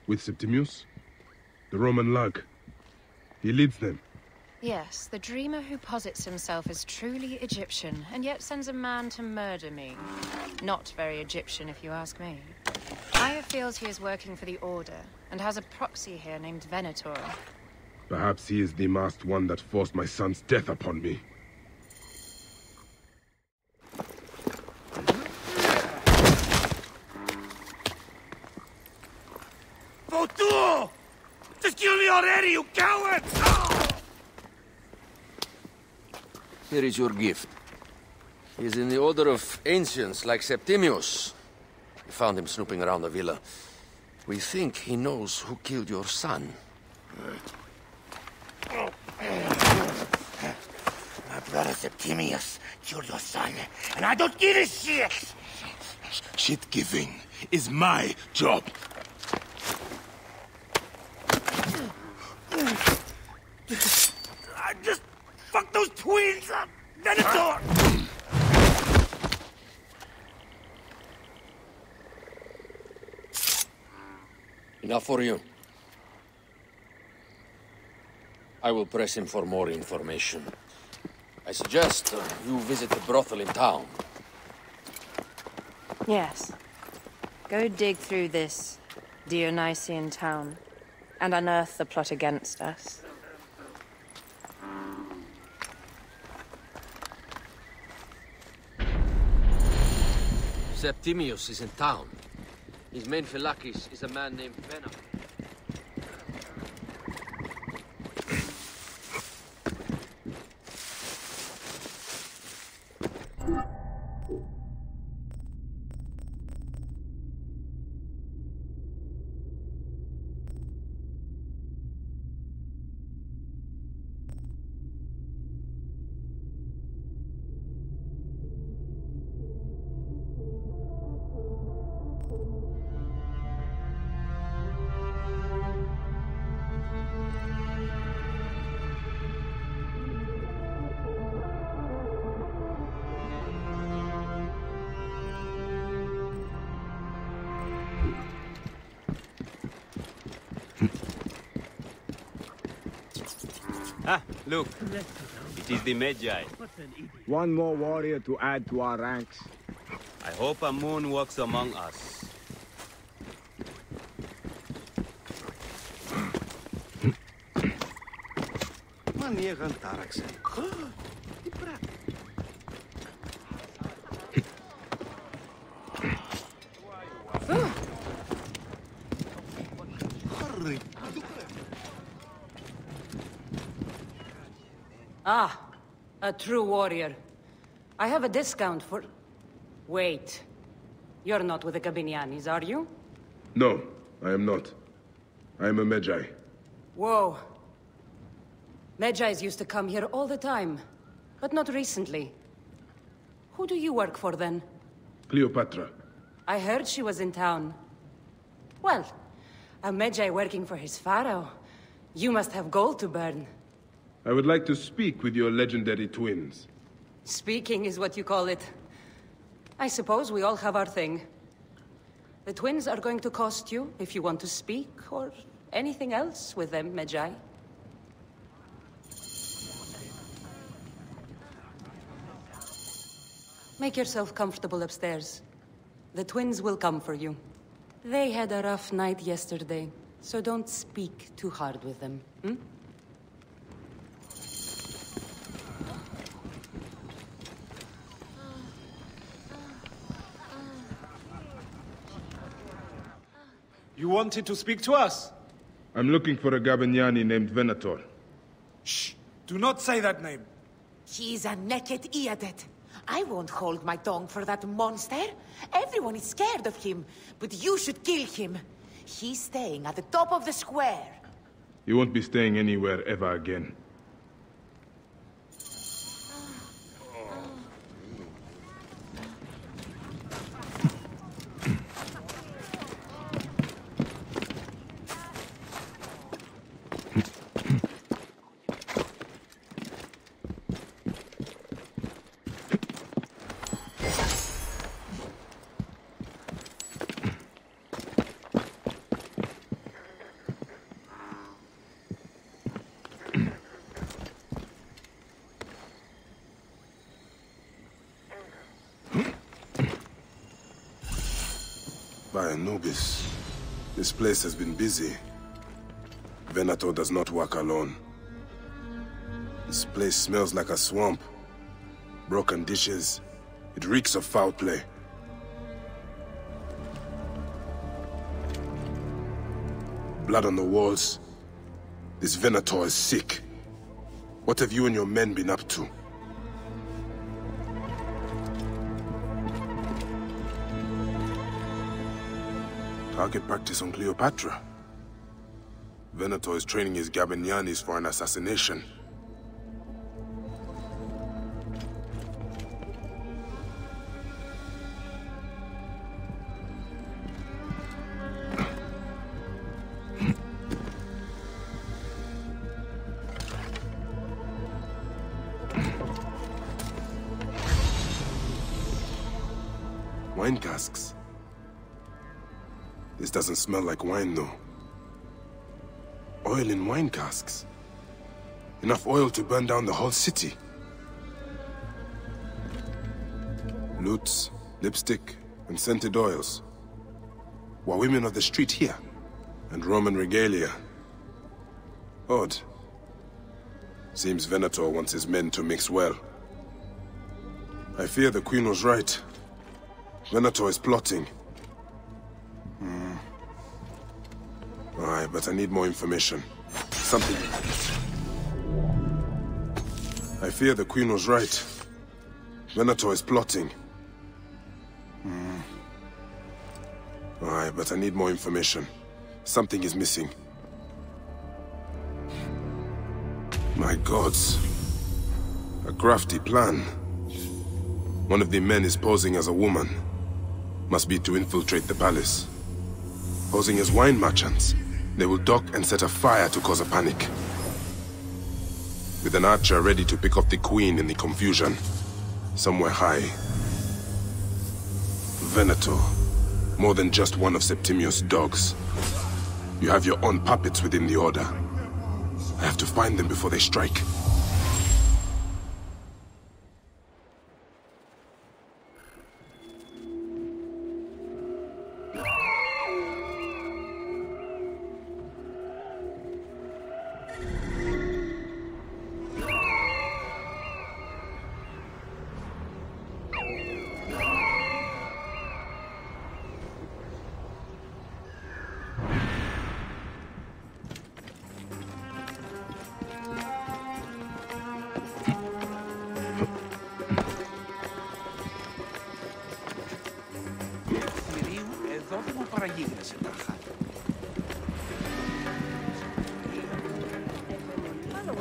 With Septimius? The Roman lug? He leads them. Yes, the dreamer who posits himself as truly Egyptian, and yet sends a man to murder me. Not very Egyptian, if you ask me. Aya feels he is working for the Order, and has a proxy here named Venator. Perhaps he is the masked one that forced my son's death upon me. Votuo! Just kill me already, you coward! Here is your gift. He is in the Order of Ancients, like Septimius. We found him snooping around the villa. We think he knows who killed your son. My brother Septimius killed your son, and I don't give a shit! Shit-giving is my job. I just fucked those twins up! Venator! Enough for you. I will press him for more information. I suggest you visit the brothel in town. Yes. Go dig through this Dionysian town, and unearth the plot against us. Septimius is in town. His main phylakis is a man named Vena. Ah, look. It is the Magi. One more warrior to add to our ranks. I hope a moon walks among us. Ah, a true warrior. I have a discount for... Wait. You're not with the Gabinianis, are you? No, I am not. I am a Magi. Whoa. Magi's used to come here all the time, but not recently. Who do you work for, then? Cleopatra. I heard she was in town. Well, a Magi working for his pharaoh. You must have gold to burn. I would like to speak with your legendary twins. Speaking is what you call it. I suppose we all have our thing. The twins are going to cost you if you want to speak, or anything else with them, Magi. Make yourself comfortable upstairs. The twins will come for you. They had a rough night yesterday, so don't speak too hard with them, hmm? You wanted to speak to us? I'm looking for a Gabiniani named Venator. Shh! Do not say that name. He's a naked Iadet. I won't hold my tongue for that monster. Everyone is scared of him, but you should kill him. He's staying at the top of the square. You won't be staying anywhere ever again. Anubis. This place has been busy. Venator does not work alone. This place smells like a swamp. Broken dishes. It reeks of foul play. Blood on the walls. This Venator is sick. What have you and your men been up to? Target practice on Cleopatra. Venator is training his Gabinianis for an assassination. Wine casks. This doesn't smell like wine, though. Oil in wine casks. Enough oil to burn down the whole city. Lutes, lipstick, and scented oils. Were women of the street here? And Roman regalia. Odd. Seems Venator wants his men to mix well. I fear the Queen was right. Venator is plotting. Aye, but I need more information. Something... I fear the Queen was right. Venator is plotting. Aye, but I need more information. Something is missing. My gods. A crafty plan. One of the men is posing as a woman. Must be to infiltrate the palace. Posing as wine merchants. They will dock and set a fire to cause a panic. With an archer ready to pick off the queen in the confusion. Somewhere high. Venator. More than just one of Septimius' dogs. You have your own puppets within the Order. I have to find them before they strike.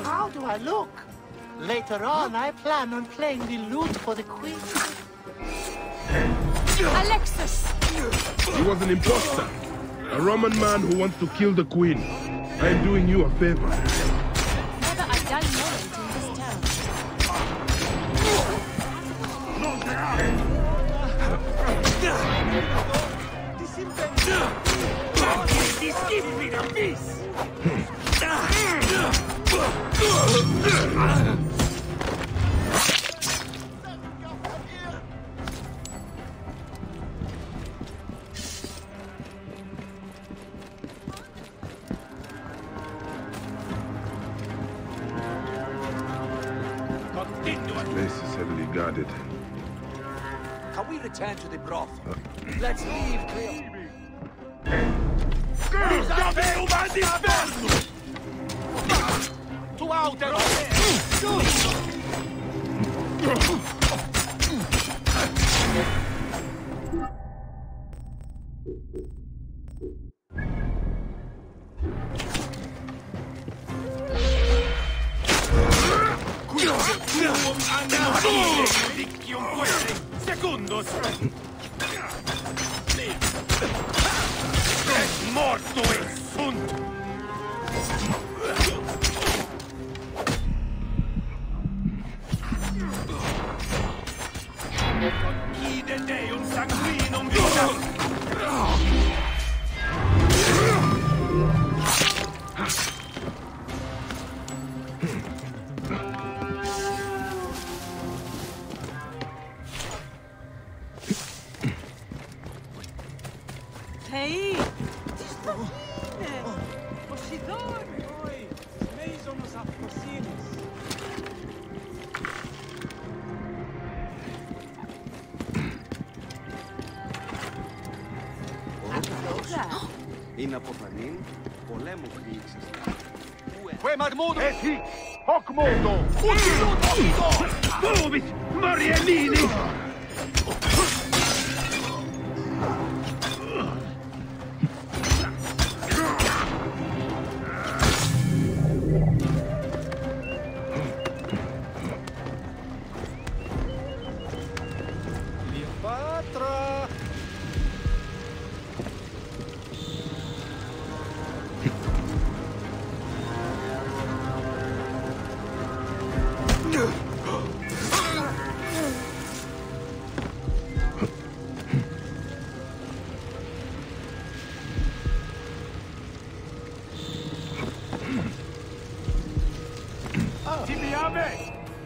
How do I look? Later on, I plan on playing the lute for the queen. Alexis! He was an imposter. A Roman man who wants to kill the queen. I am doing you a favor. Never a dull moment in this town. The place is heavily guarded. Can we return to the broth? Let's leave Cleo. To outer! Segundos! Es morto e sunt! Ide Deum sanguinum vita! Είναι αποθανήν, πολέμου πλήξεις. Fue Marmudo! Esi! Hokmodo! Utiluto! Movis! Mariellini! Cleopatra!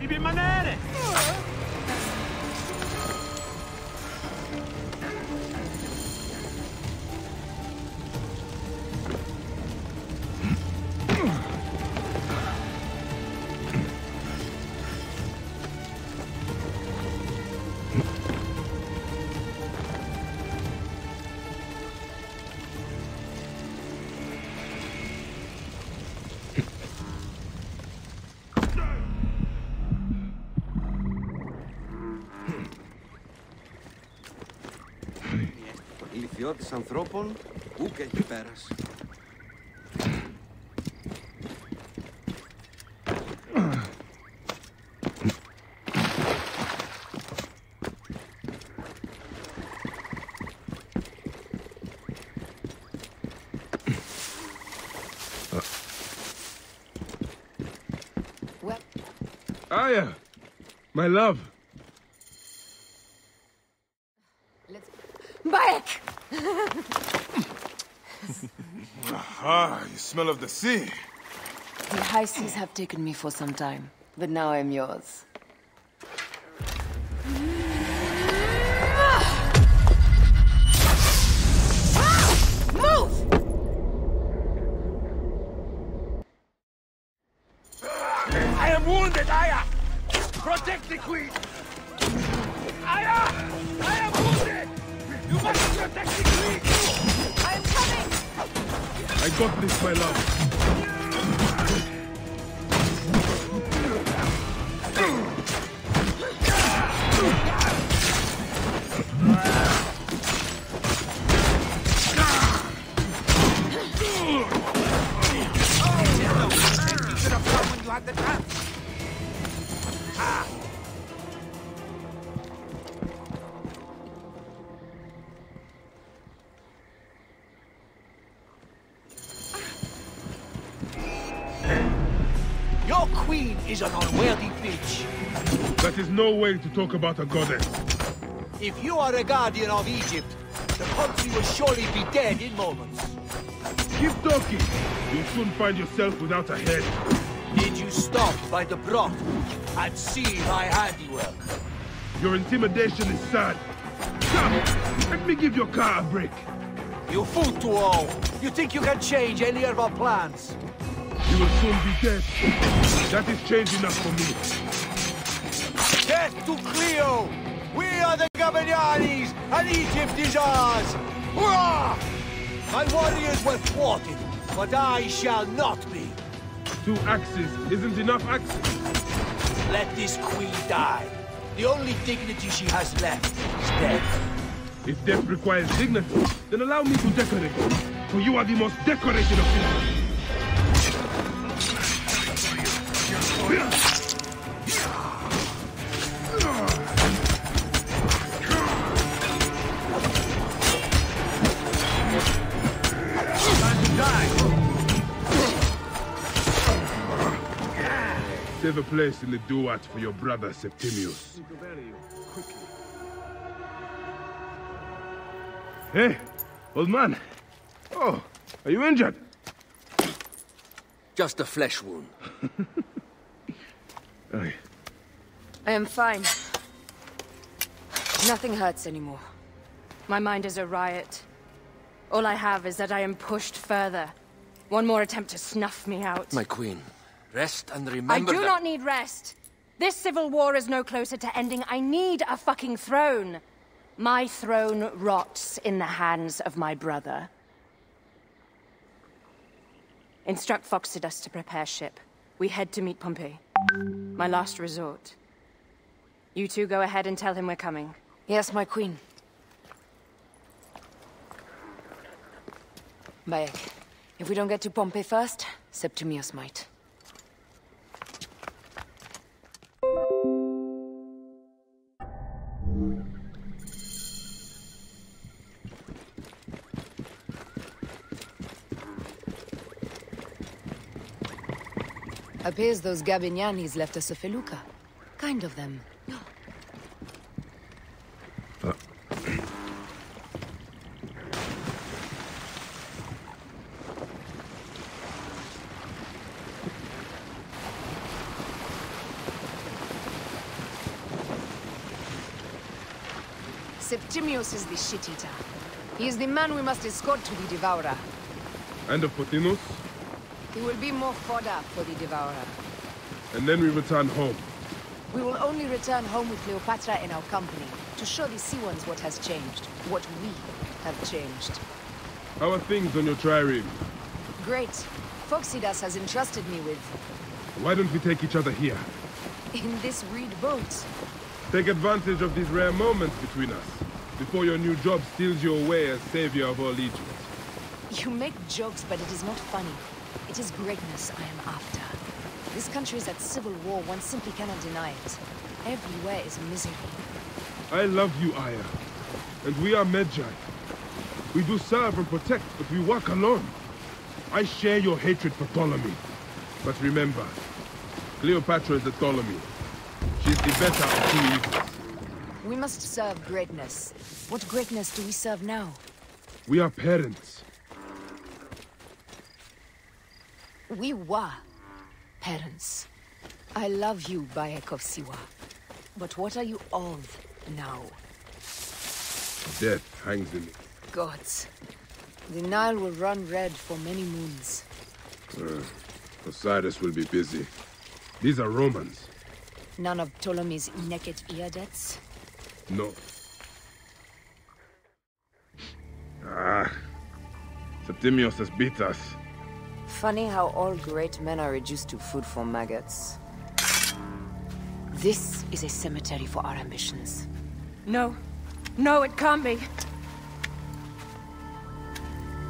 Ibi manere! Ηλικιώτης ανθρώπων, ούκ έχει πέρας. Aya, my love. Back! You smell of the sea. The high seas have taken me for some time, but now I'm yours. Move! I am wounded, Aya! Protect the queen! Aya! I am wounded! You must protect the queen! I am coming! I got this, my love. Your queen is an unworthy bitch. That is no way to talk about a goddess. If you are a guardian of Egypt, the country will surely be dead in moments. Keep talking. You'll soon find yourself without a head. Did you stop by the broth and see my handiwork? Your intimidation is sad. Come, let me give your car a break. You fool to all. You think you can change any of our plans? You will soon be dead. That is change enough for me. Death to Cleo! We are the Gavianis, and Egypt is ours! Hurrah! My warriors were thwarted, but I shall not be. 2 axes isn't enough axes. Let this queen die. The only dignity she has left is death. If death requires dignity, then allow me to decorate. For you are the most decorated of people. Save a place in the duat for your brother Septimius. Hey, old man. Oh, are you injured? Just a flesh wound. Aye. I am fine. Nothing hurts anymore. My mind is a riot. All I have is that I am pushed further One more attempt to snuff me out. My queen, rest and remember I do not need rest. This civil war is no closer to ending. I need a fucking throne. My throne rots in the hands of my brother. Instruct Phoxidas to prepare ship. We head to meet Pompey. My last resort. You two go ahead and tell him we're coming. Yes, my queen. Bayek, if we don't get to Pompey first, Septimius might. Appears those Gabinianis left us a felucca. Kind of them. Septimius is the shit-eater. He is the man we must escort to the Devourer. And of Pothinus? He will be more fodder for the Devourer. And then we return home. We will only return home with Cleopatra in our company, to show the Sea Ones what has changed, what we have changed. How are things on your trireme? Great. Phoxidas has entrusted me with... Why don't we take each other here? in this reed boat. Take advantage of these rare moments between us, before your new job steals you away as savior of all Egypt. You make jokes, but it is not funny. It is greatness I am after. This country is at civil war, one simply cannot deny it. Everywhere is misery. I love you, Aya. And we are Medjay. We do serve and protect, but we work alone. I share your hatred for Ptolemy. But remember, Cleopatra is the Ptolemy. She's the better of two evils. We must serve greatness. What greatness do we serve now? We are parents. We were parents. I love you, Bayek of Siwa. But what are you of now? Death hangs in it. Gods. The Nile will run red for many moons. Osiris will be busy. These are Romans. None of Ptolemy's naked ear-debts? No. Septimius has beat us. Funny how all great men are reduced to food for maggots. This is a cemetery for our ambitions. No. No, it can't be.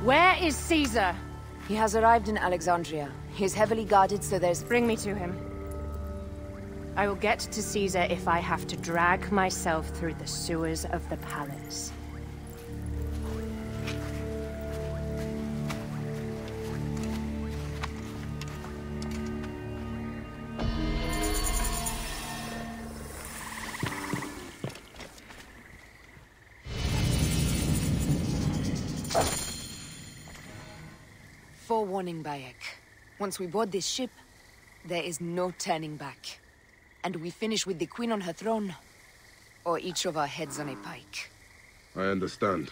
Where is Caesar? He has arrived in Alexandria. He is heavily guarded, so there's... Bring me to him. I will get to Caesar if I have to drag myself through the sewers of the palace. Forewarning, Bayek. Once we board this ship, there is no turning back. And we finish with the Queen on her throne, or each of our heads on a pike. I understand.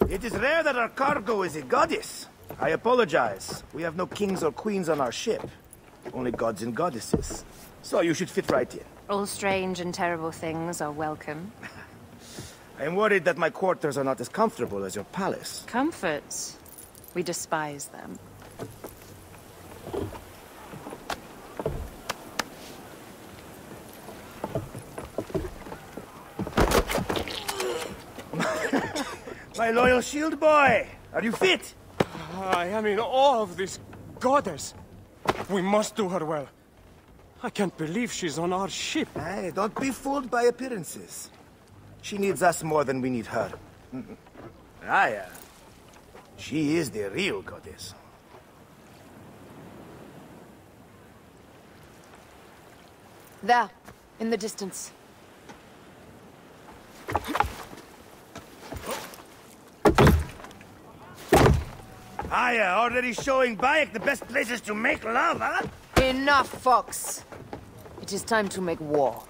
It is rare that our cargo is a goddess. I apologize. We have no kings or queens on our ship. Only gods and goddesses. So you should fit right in. All strange and terrible things are welcome. I am worried that my quarters are not as comfortable as your palace. Comforts? We despise them. My loyal shield boy! Are you fit? I am in awe of this goddess. We must do her well. I can't believe she's on our ship. Hey, don't be fooled by appearances. She needs us more than we need her. Aya, she is the real goddess. There, in the distance. Aya, already showing Bayek the best places to make love, huh? Enough, Fox. It is time to make war.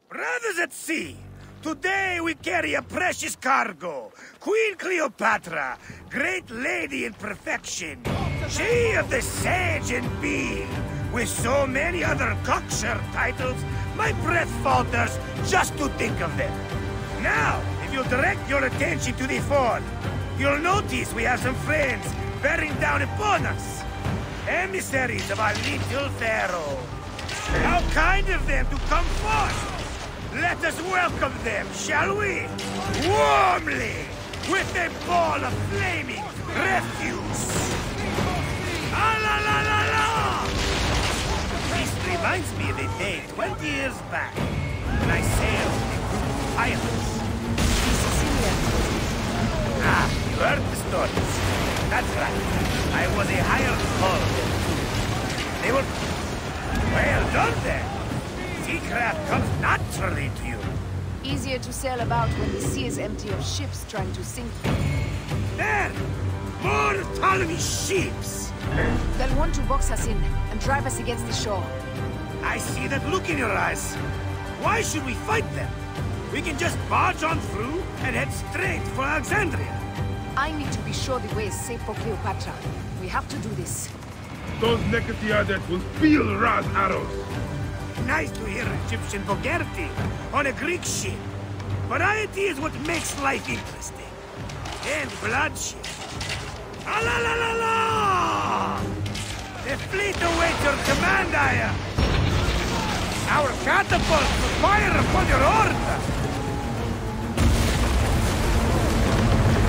Brothers at sea, today we carry a precious cargo. Queen Cleopatra, great lady in perfection. She of the sage and beam. With so many other cocksure titles, my breath falters just to think of them. Now, if you'll direct your attention to the fort, you'll notice we have some friends bearing down upon us. Emissaries of our little pharaoh. How kind of them to come forth! Let us welcome them, shall we? Warmly! With a ball of flaming refuse! Ah la la la la! This reminds me of a day 20 years back, when I sailed with a group of pirates. Ah, you heard the stories. That's right. I was a hired hull. They were... well done then. Seacraft comes naturally to you. Easier to sail about when the sea is empty of ships trying to sink you. There! More Ptolemy ships! They'll want to box us in and drive us against the shore. I see that look in your eyes. Why should we fight them? We can just barge on through and head straight for Alexandria. I need to be sure the way is safe for Cleopatra. We have to do this. Those Nekatiades will feel Ra's arrows. Nice to hear Egyptian vulgarity on a Greek ship. Variety is what makes life interesting. And bloodshed. Ah la la la la! The fleet awaits your command, Aya! Our catapults will fire upon your order!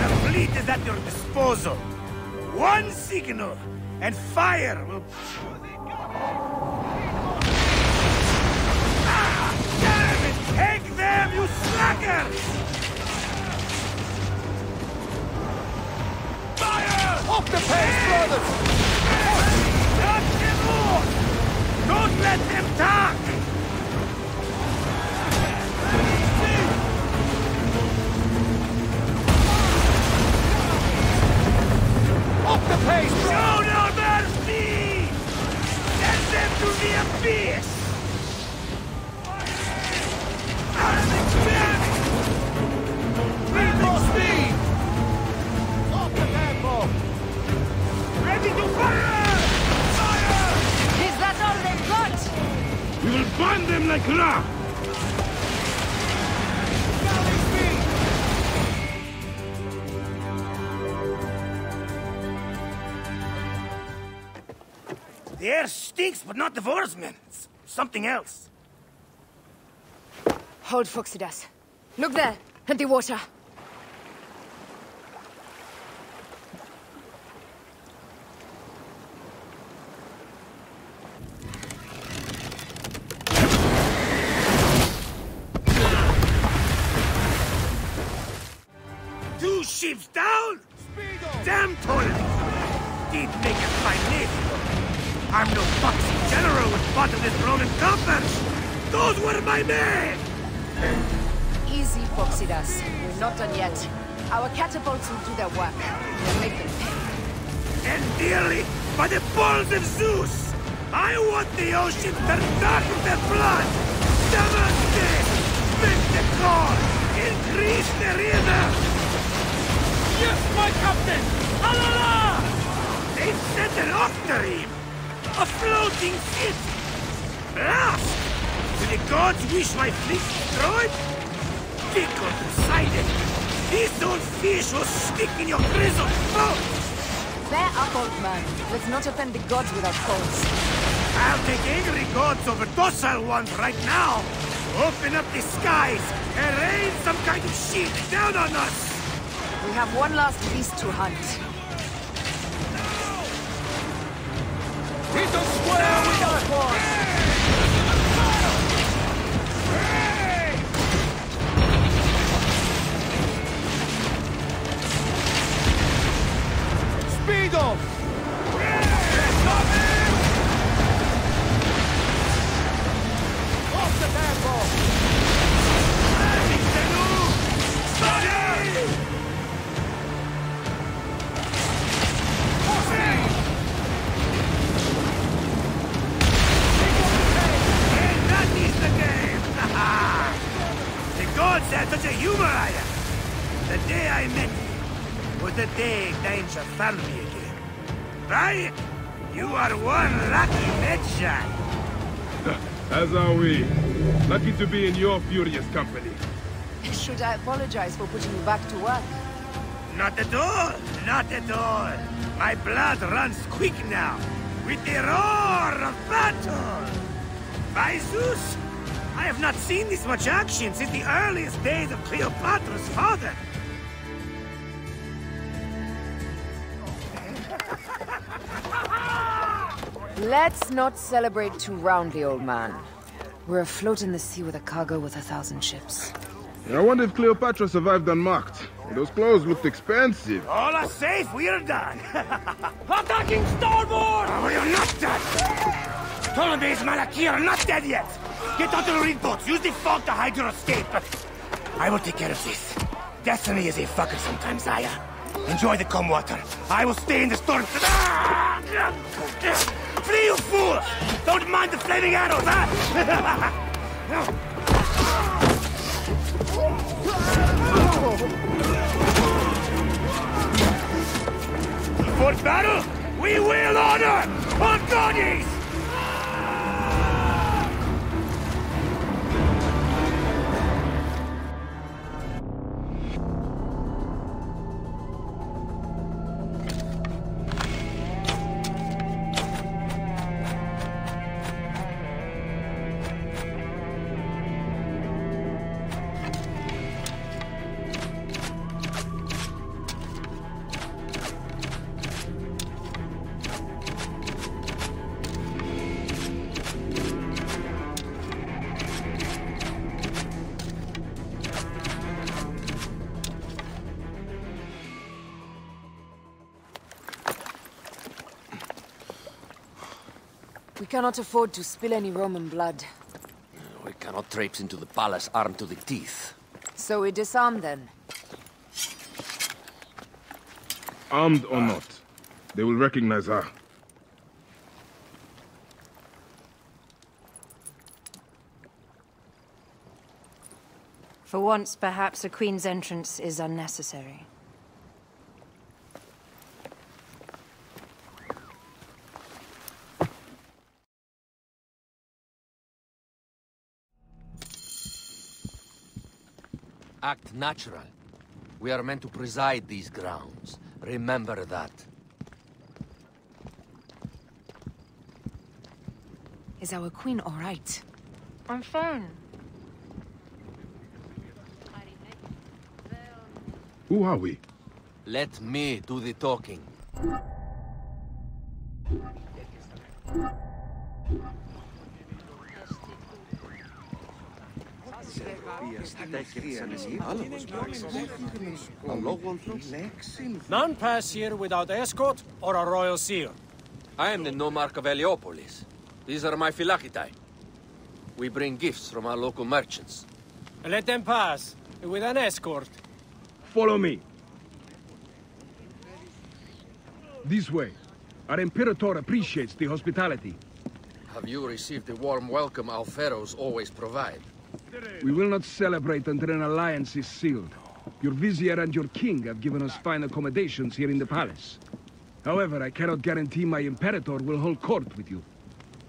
The fleet is at your disposal. One signal, and fire will... Ah! Damn it! Take them, you slackers! Fire! Off the pace, brothers! Not anymore! Don't let them talk! Off the pace, Show no mercy! Send them to the abyss! Need more speed! Off the tempo! Ready to fire! Fire! Is that all they've got? We will burn them like Ra! The air stinks, but not the oarsmen. It's something else. Hold, Phoxidas. Look there, at the water. Two ships down? Damn Ptolemy! Did make a fine navy. I'm no foxy general with bottomless Roman coffers! Those were my men! Easy, Phoxidas. We're not done yet. Our catapults will do their work. We'll make them pay. And dearly, by the balls of Zeus! I want the ocean turned dark with their blood! Devastate! Make the core! Increase the river! Yes, my captain! Alala! They've sent an octarine! A floating ship! Blast! Do the gods wish my fleet destroyed? Fickle decided! This old fish will stick in your grizzled throat! Bear up, old man. Let's not offend the gods with our calls. I'll take angry gods over docile ones right now! Open up the skies and rain some kind of shit down on us! We have one last beast to hunt. Hit the square with that one! Speed off! Off the tempo! Gods had such a humor, I am. The day I met you was the day danger found me again. Right? You are one lucky medshot. As are we. Lucky to be in your furious company. Should I apologize for putting you back to work? Not at all. Not at all. My blood runs quick now. With the roar of battle. By Zeus! I have not seen this much action since the earliest days of Cleopatra's father. Let's not celebrate too roundly, old man. We're afloat in the sea with a cargo with 1,000 ships. I wonder if Cleopatra survived unmarked. Those clothes looked expensive. All are safe, we are done. Attacking starboard! Oh, we are not done! Ptolemy's Malaki are not dead yet! Get onto the reed boats, use the fog to hide your escape. I will take care of this. Destiny is a fucker sometimes, Aya. Enjoy the calm water. I will stay in the storm. Flee, you fool! Don't mind the flaming arrows, huh? For battle, we will honor our bodies! We cannot afford to spill any Roman blood. We cannot traipse into the palace armed to the teeth. So we disarm then? Armed or not, they will recognize her. For once, perhaps a queen's entrance is unnecessary. Act natural. We are meant to preside these grounds. Remember that. Is our queen all right? I'm fine. Who are we? Let me do the talking. None pass here without escort or a royal seal. I am the nomarch of Heliopolis. These are my phylacitae. We bring gifts from our local merchants. Let them pass, with an escort. Follow me. This way. Our Imperator appreciates the hospitality. Have you received the warm welcome our pharaohs always provide? We will not celebrate until an alliance is sealed. Your vizier and your king have given us fine accommodations here in the palace. However, I cannot guarantee my Imperator will hold court with you.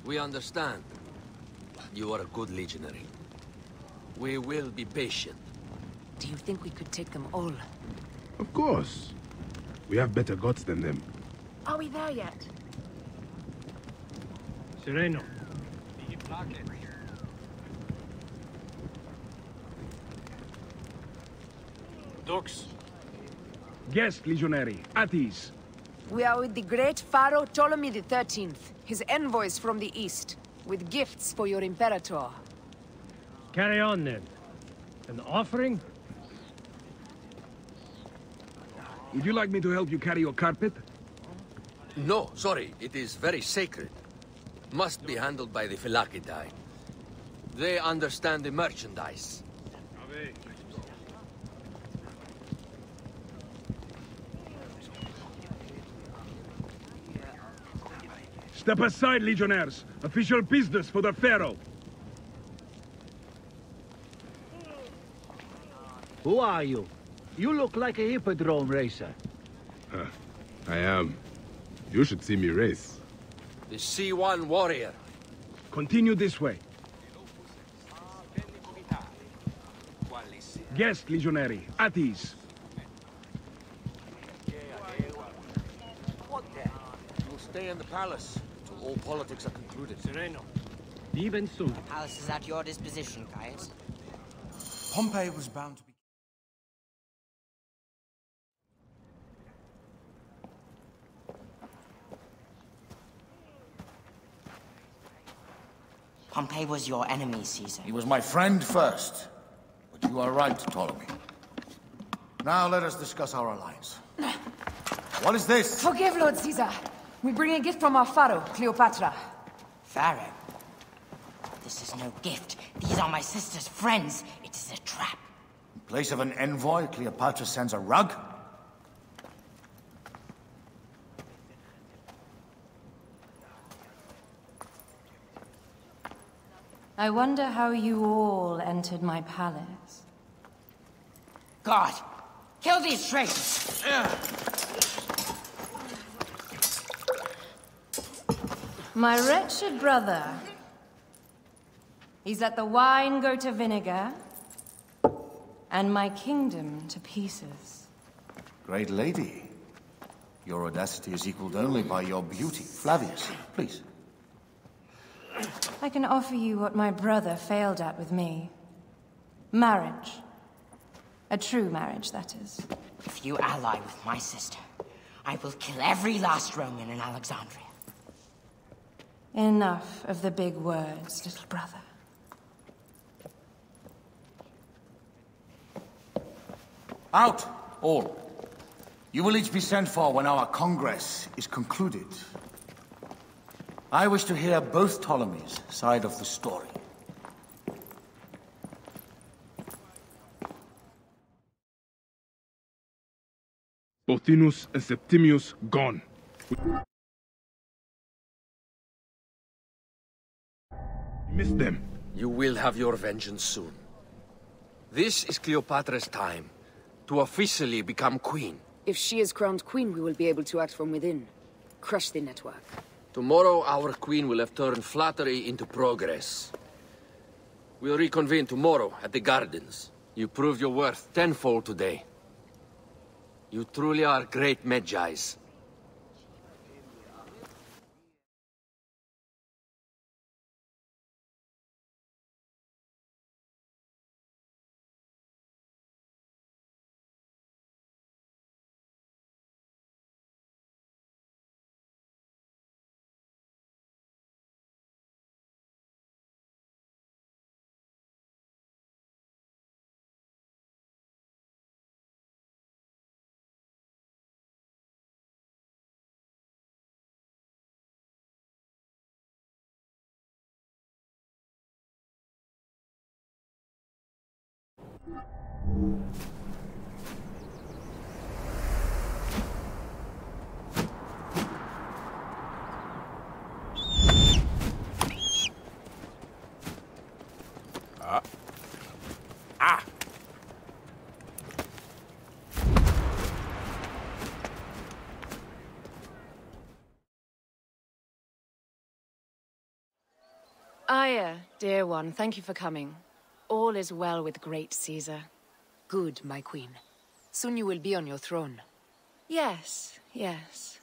We understand. You are a good legionary. We will be patient. Do you think we could take them all? Of course. We have better gods than them. Are we there yet? Sereno. Dux. Guest, Legionary. At ease. We are with the great Pharaoh Ptolemy XIII, his envoys from the east, with gifts for your Imperator. Carry on, then. An offering? Would you like me to help you carry your carpet? No, sorry. It is very sacred. Must be handled by the Phylakidae. They understand the merchandise. Step aside, Legionnaires. Official business for the Pharaoh. Who are you? You look like a hippodrome racer. I am. You should see me race. The C1 warrior. Continue this way. Guest, Legionary. At ease. We'll stay in the palace till all politics are concluded. Sereno. Even soon. The palace is at your disposition, Caius. Pompey was bound to be... Pompey was your enemy, Caesar. He was my friend first. But you are right, Ptolemy. Now let us discuss our alliance. What is this? Forgive, Lord Caesar. We bring a gift from our Pharaoh, Cleopatra. Pharaoh? This is no gift. These are my sister's friends. It is a trap. In place of an envoy, Cleopatra sends a rug? I wonder how you all entered my palace. God! Kill these traitors! My wretched brother. He's let the wine go to vinegar, and my kingdom to pieces. Great lady. Your audacity is equaled only by your beauty. Flavius, please. I can offer you what my brother failed at with me. Marriage. A true marriage, that is. If you ally with my sister, I will kill every last Roman in Alexandria. Enough of the big words, little brother. Out, all. You will each be sent for when our Congress is concluded. I wish to hear both Ptolemy's side of the story. Pothinus and Septimius gone. Miss them. You will have your vengeance soon. This is Cleopatra's time to officially become queen. If she is crowned queen, we will be able to act from within. Crush the network. Tomorrow, our queen will have turned flattery into progress. We'll reconvene tomorrow at the gardens. You proved your worth tenfold today. You truly are great Magi's. Aya, dear one, thank you for coming. All is well with great Caesar. Good, my queen. Soon you will be on your throne. Yes, yes.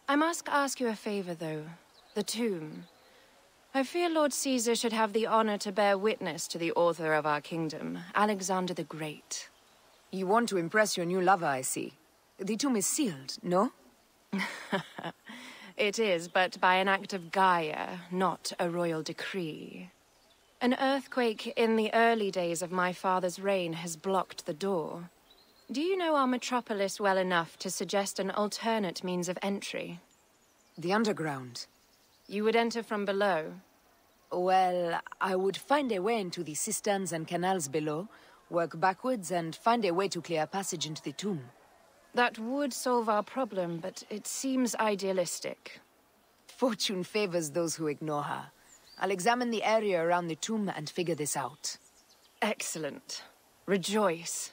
I must ask you a favor, though. The tomb. I fear Lord Caesar should have the honor to bear witness to the author of our kingdom, Alexander the Great. You want to impress your new lover, I see. The tomb is sealed, no? It is, but by an act of Gaia, not a royal decree. An earthquake in the early days of my father's reign has blocked the door. Do you know our metropolis well enough to suggest an alternate means of entry? The underground. You would enter from below? Well, I would find a way into the cisterns and canals below, work backwards, and find a way to clear a passage into the tomb. That would solve our problem, but it seems idealistic. Fortune favors those who ignore her. I'll examine the area around the tomb and figure this out. Excellent. Rejoice.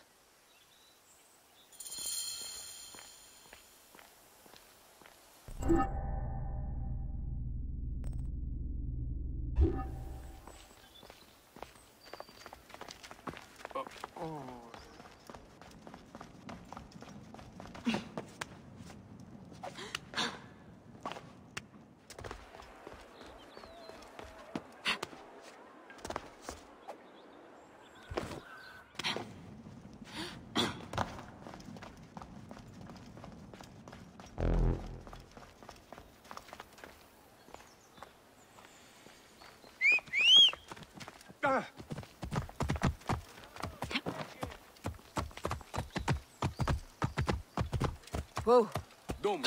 Whoa. Dom.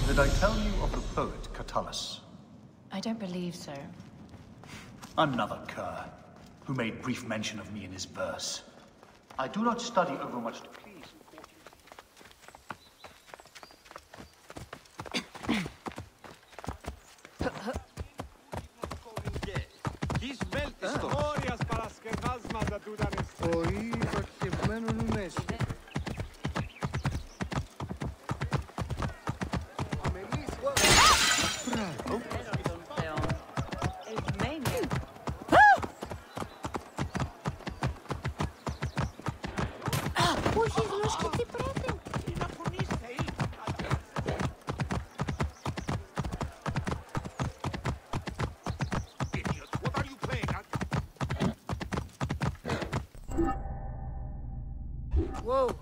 Did I tell you of the poet Catullus? I don't believe so. Another cur, who made brief mention of me in his verse. I do not study overmuch to please. Whoa.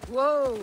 Whoa!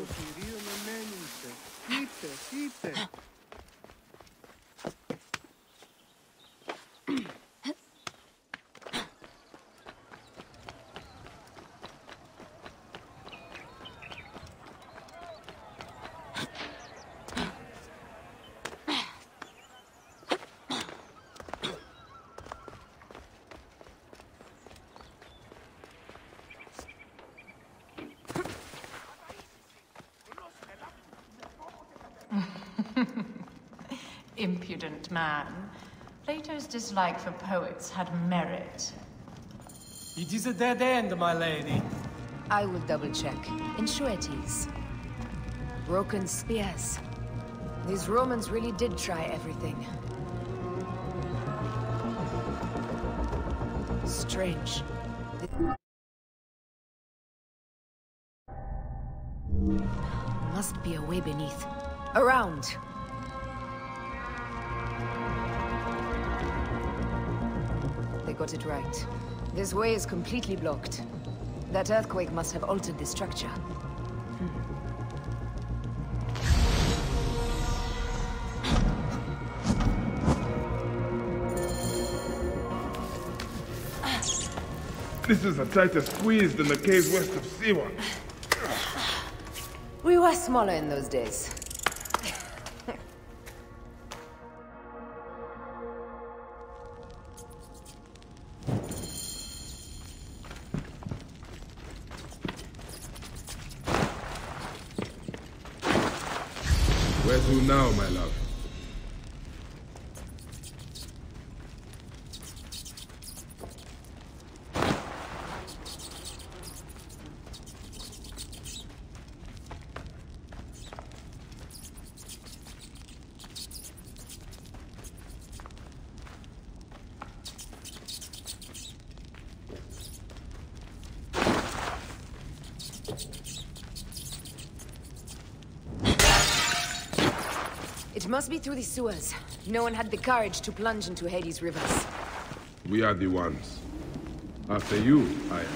Impudent man. Plato's dislike for poets had merit. It is a dead end, my lady. I will double-check. Ensure at ease. Broken spears. These Romans really did try everything. Strange. Must be a way beneath. Around! They got it right. This way is completely blocked. That earthquake must have altered the structure. This is a tighter squeeze than the caves west of Siwa. We were smaller in those days. Where to now, my love? It must be through the sewers. No one had the courage to plunge into Hades' rivers. We are the ones. After you, I am.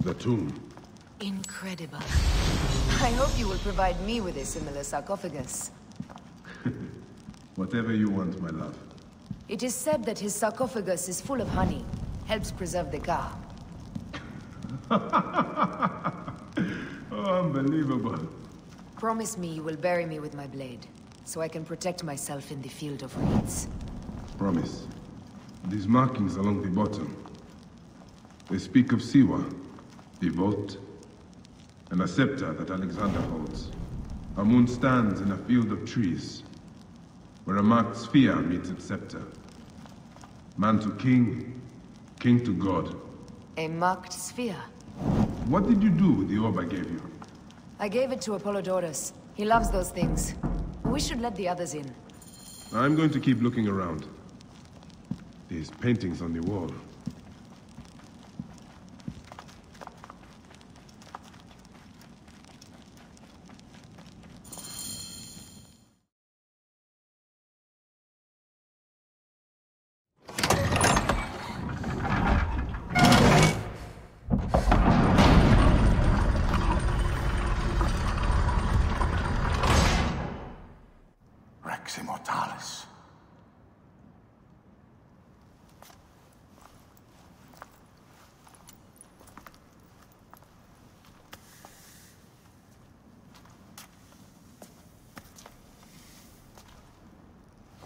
The tomb. Incredible. I hope you will provide me with a similar sarcophagus. Whatever you want, my love. It is said that his sarcophagus is full of honey. Helps preserve the car. Oh, unbelievable. Promise me you will bury me with my blade, so I can protect myself in the field of reeds. Promise. These markings along the bottom. They speak of Siwa, the vault, and a scepter that Alexander holds. A moon stands in a field of trees, where a marked sphere meets its scepter. Man to king, king to god. A marked sphere? What did you do with the orb I gave you? I gave it to Apollodorus. He loves those things. We should let the others in. I'm going to keep looking around. These paintings on the wall.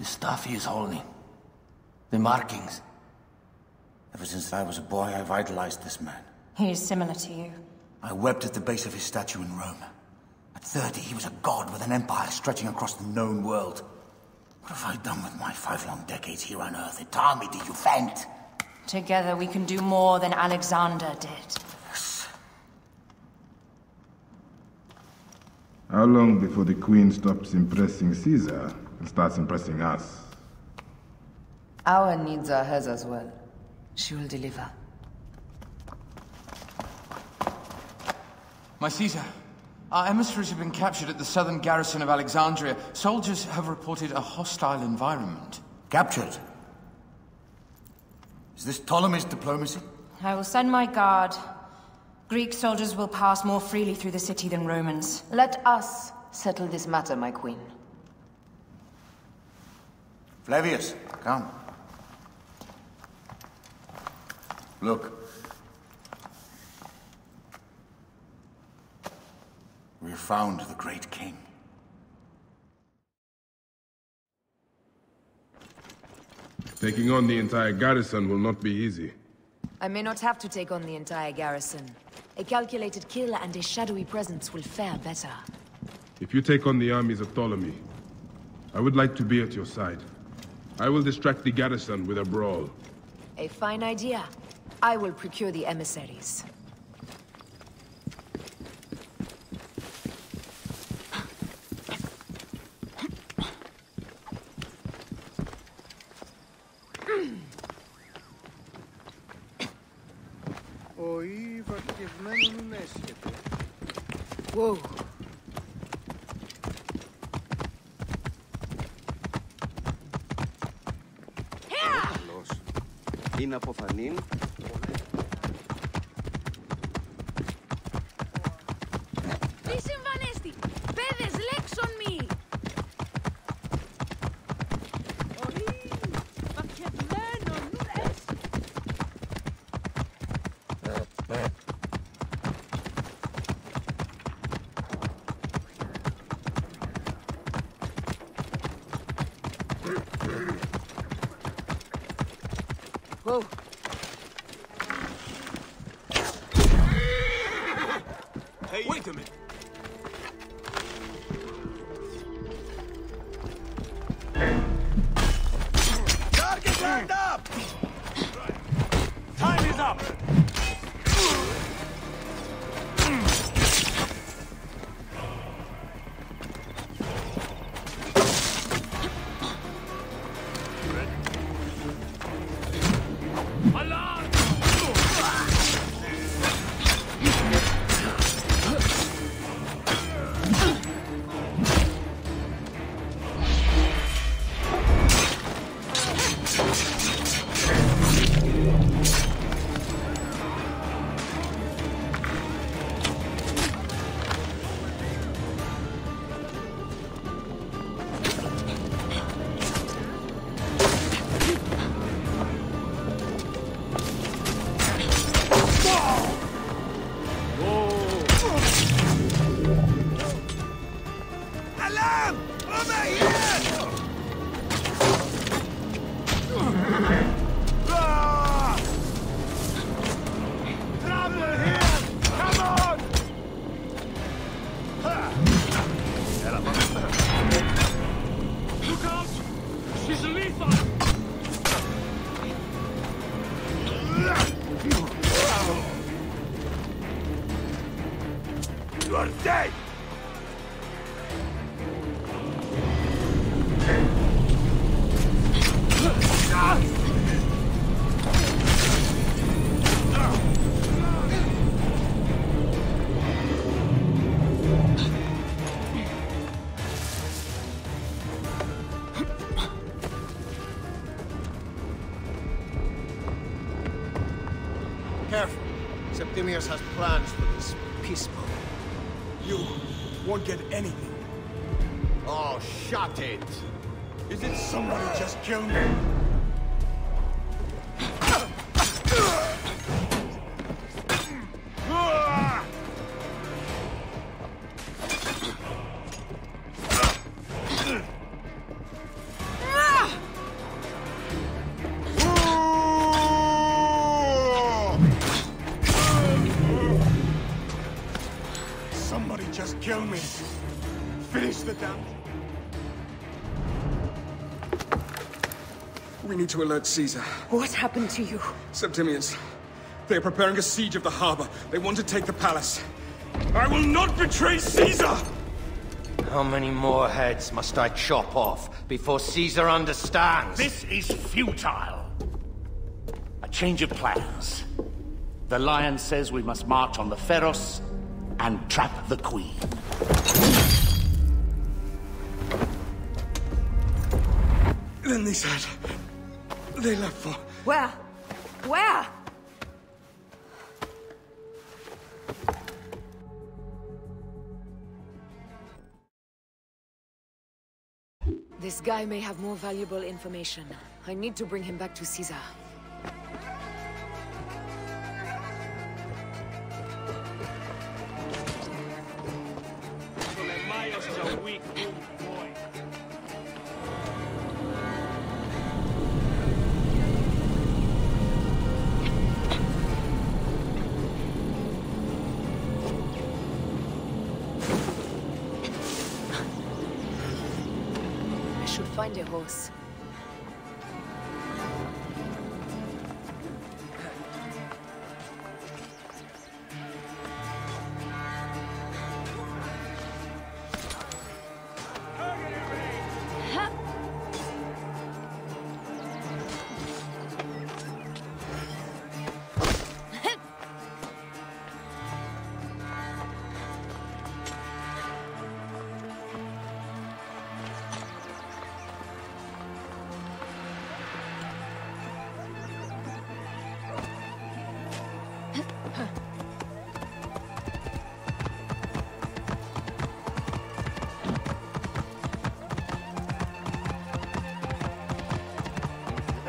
The stuff he is holding. The markings. Ever since I was a boy, I've idolized this man. He is similar to you. I wept at the base of his statue in Rome. At 30, he was a god with an empire stretching across the known world. What have I done with my 5 long decades here on Earth? Tell me, did you faint? Together we can do more than Alexander did. How long before the Queen stops impressing Caesar and starts impressing us? Our needs are hers as well. She will deliver. My Caesar, our emissaries have been captured at the southern garrison of Alexandria. Soldiers have reported a hostile environment. Captured? Is this Ptolemy's diplomacy? I will send my guard. Greek soldiers will pass more freely through the city than Romans. Let us settle this matter, my queen. Flavius, come. Look. We have found the great king. Taking on the entire garrison will not be easy. I may not have to take on the entire garrison. A calculated kill and a shadowy presence will fare better. If you take on the armies of Ptolemy, I would like to be at your side. I will distract the garrison with a brawl. A fine idea. I will procure the emissaries. Whoa. Είναι αποφανήν. Τι συμβανέστη! Πέδες, λέξον μη! Ωρί! Πακευμένο, νουρές! Whoa. Hey, wait a minute. Target lined up! Time is up! You're dead! Careful. Septimius has plans for this piss boat. You won't get anything. Oh, shut it! Is it somebody just killed me? Kill me. Finish the damn... We need to alert Caesar. What happened to you? Septimius. They are preparing a siege of the harbor. They want to take the palace. I will not betray Caesar! How many more heads must I chop off before Caesar understands? This is futile. A change of plans. The Lion says we must march on the Pharos and trap the Queen. Then they said... they left for... Where? Where? This guy may have more valuable information. I need to bring him back to Caesar. Find a horse.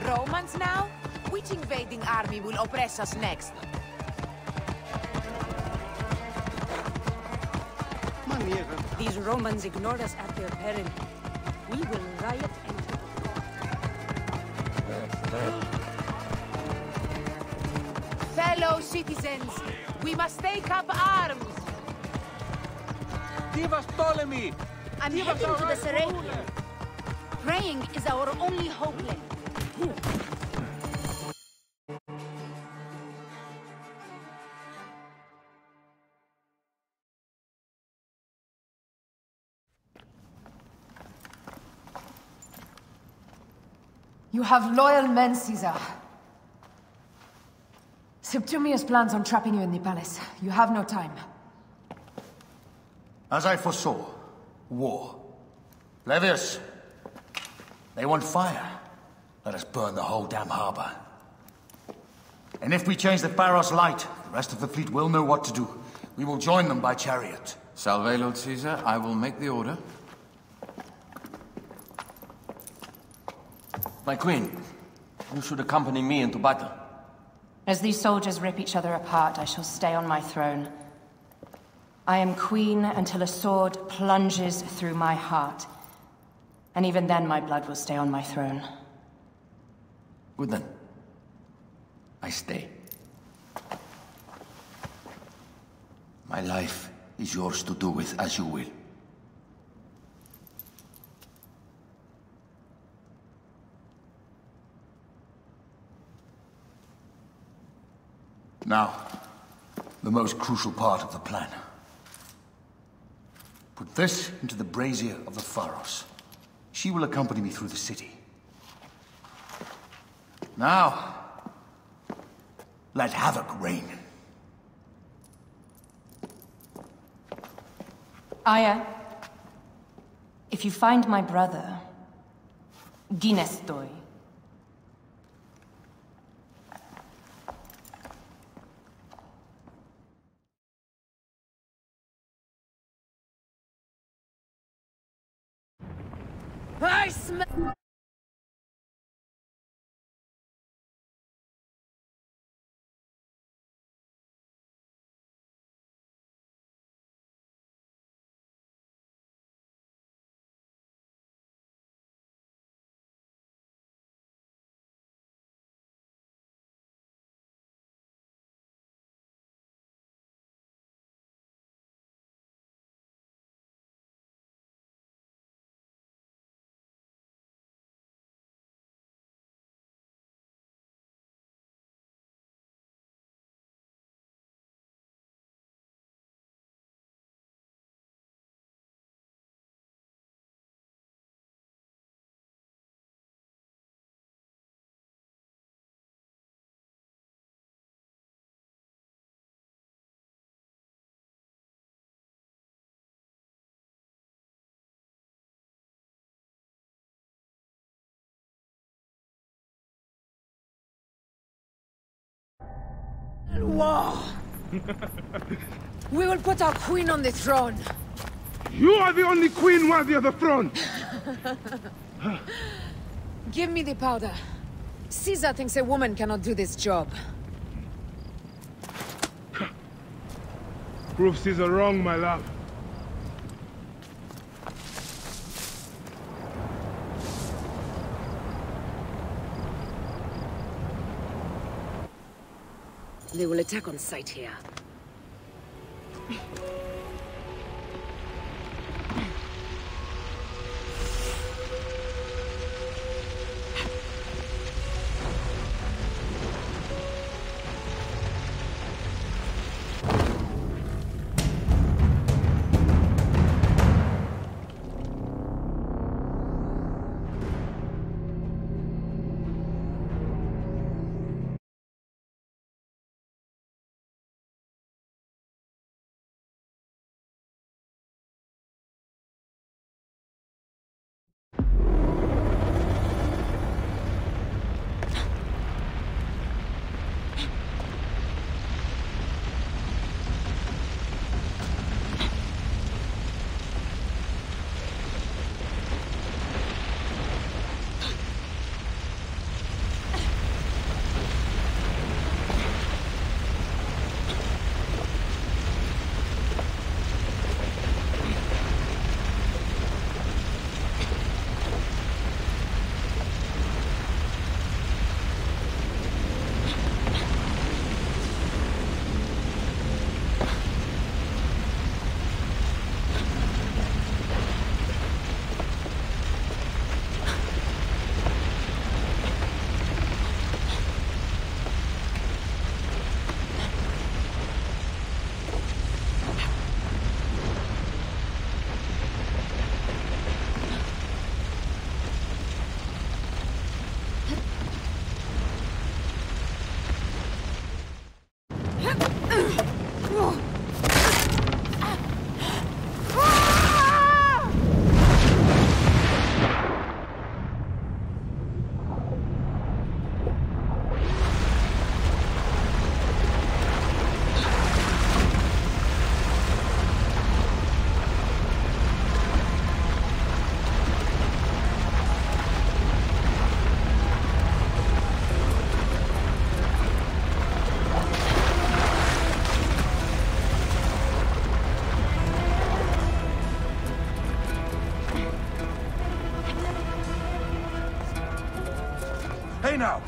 Romans now? Which invading army will oppress us next? These Romans ignored us at their peril. We will riot and... Fellow citizens, we must take up arms! Give us Ptolemy! I'm heading to the Serapia. Praying is our only hope left. You have loyal men, Caesar. Septimius plans on trapping you in the palace. You have no time. As I foresaw, war. Levius, they want fire. Let us burn the whole damn harbor. And if we change the Pharos light, the rest of the fleet will know what to do. We will join them by chariot. Salve, Lord Caesar. I will make the order. My queen, you should accompany me into battle. As these soldiers rip each other apart, I shall stay on my throne. I am queen until a sword plunges through my heart. And even then my blood will stay on my throne. Good then. I stay. My life is yours to do with as you will. Now, the most crucial part of the plan. Put this into the brazier of the Pharos. She will accompany me through the city. Now, let havoc reign. Aya, if you find my brother, Ginestoy. I smell... War! We will put our queen on the throne! You are the only queen worthy of the throne! Give me the powder. Caesar thinks a woman cannot do this job. Prove Caesar wrong, my love. They will attack on sight here. Hey now!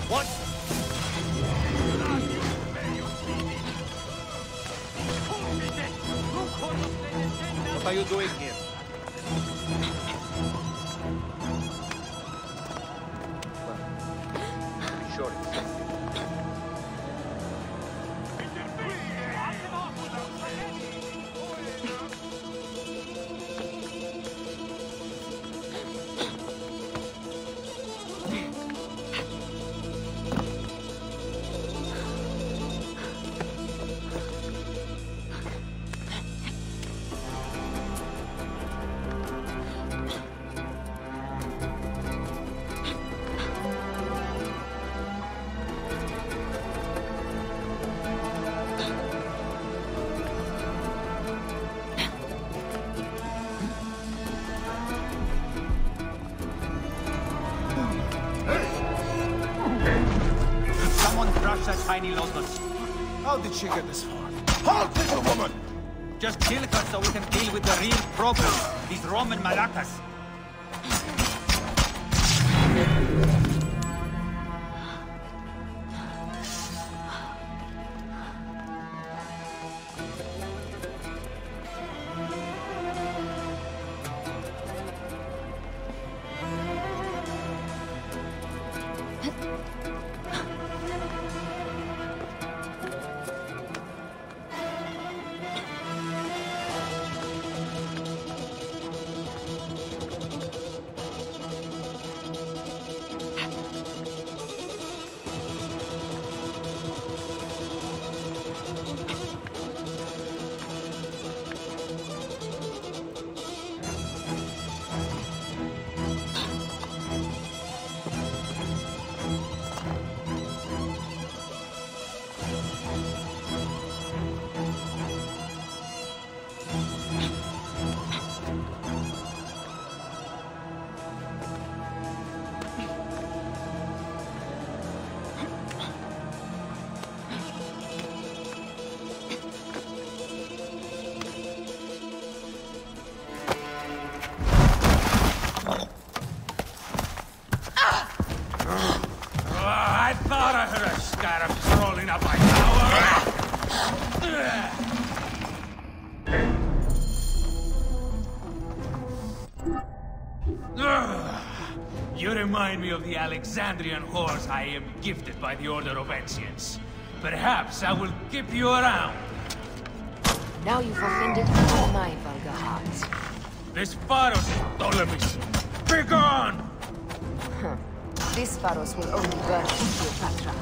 What? What are you doing here? Sure. Someone crush that tiny lotus. How did she get this far? Halt, little woman! Just kill her so we can deal with the real problem. These Roman malacas. You remind me of the Alexandrian horse I am gifted by the Order of Ancients. Perhaps I will keep you around. Now you've offended even my vulgar heart. This Pharos is Ptolemy's. Begone! This Pharos will only burn Cleopatra.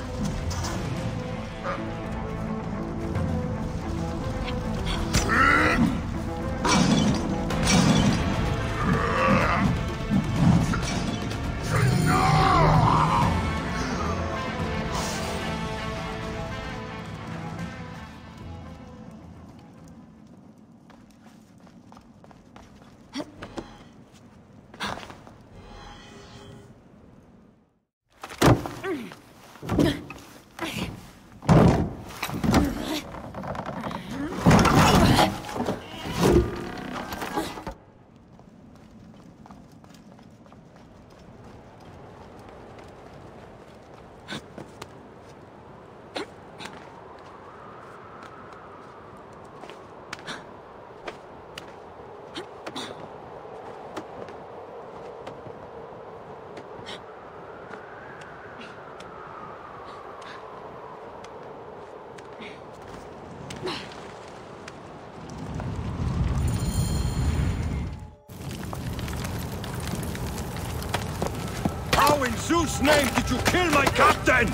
How in Zeus' name did you kill my captain?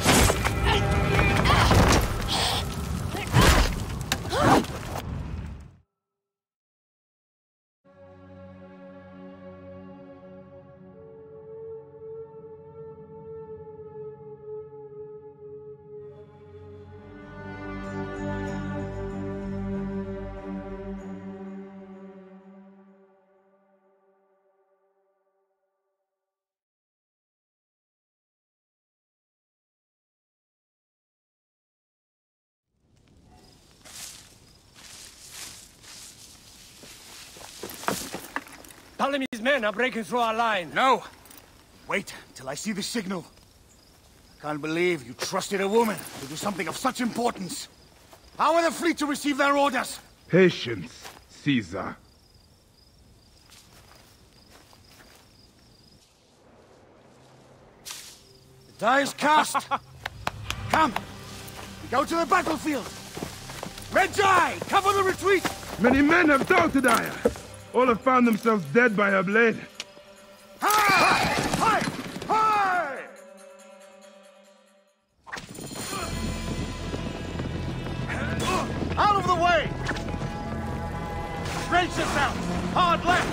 Ptolemy's men are breaking through our line. No! Wait till I see the signal. I can't believe you trusted a woman to do something of such importance. How are the fleet to receive their orders? Patience, Caesar. The die is cast. Come, we go to the battlefield. Red-Eye, cover the retreat! Many men have doubted Aya. All have found themselves dead by her blade. Hi! Hi! Hi! Out of the way! Brace yourself! Hard left!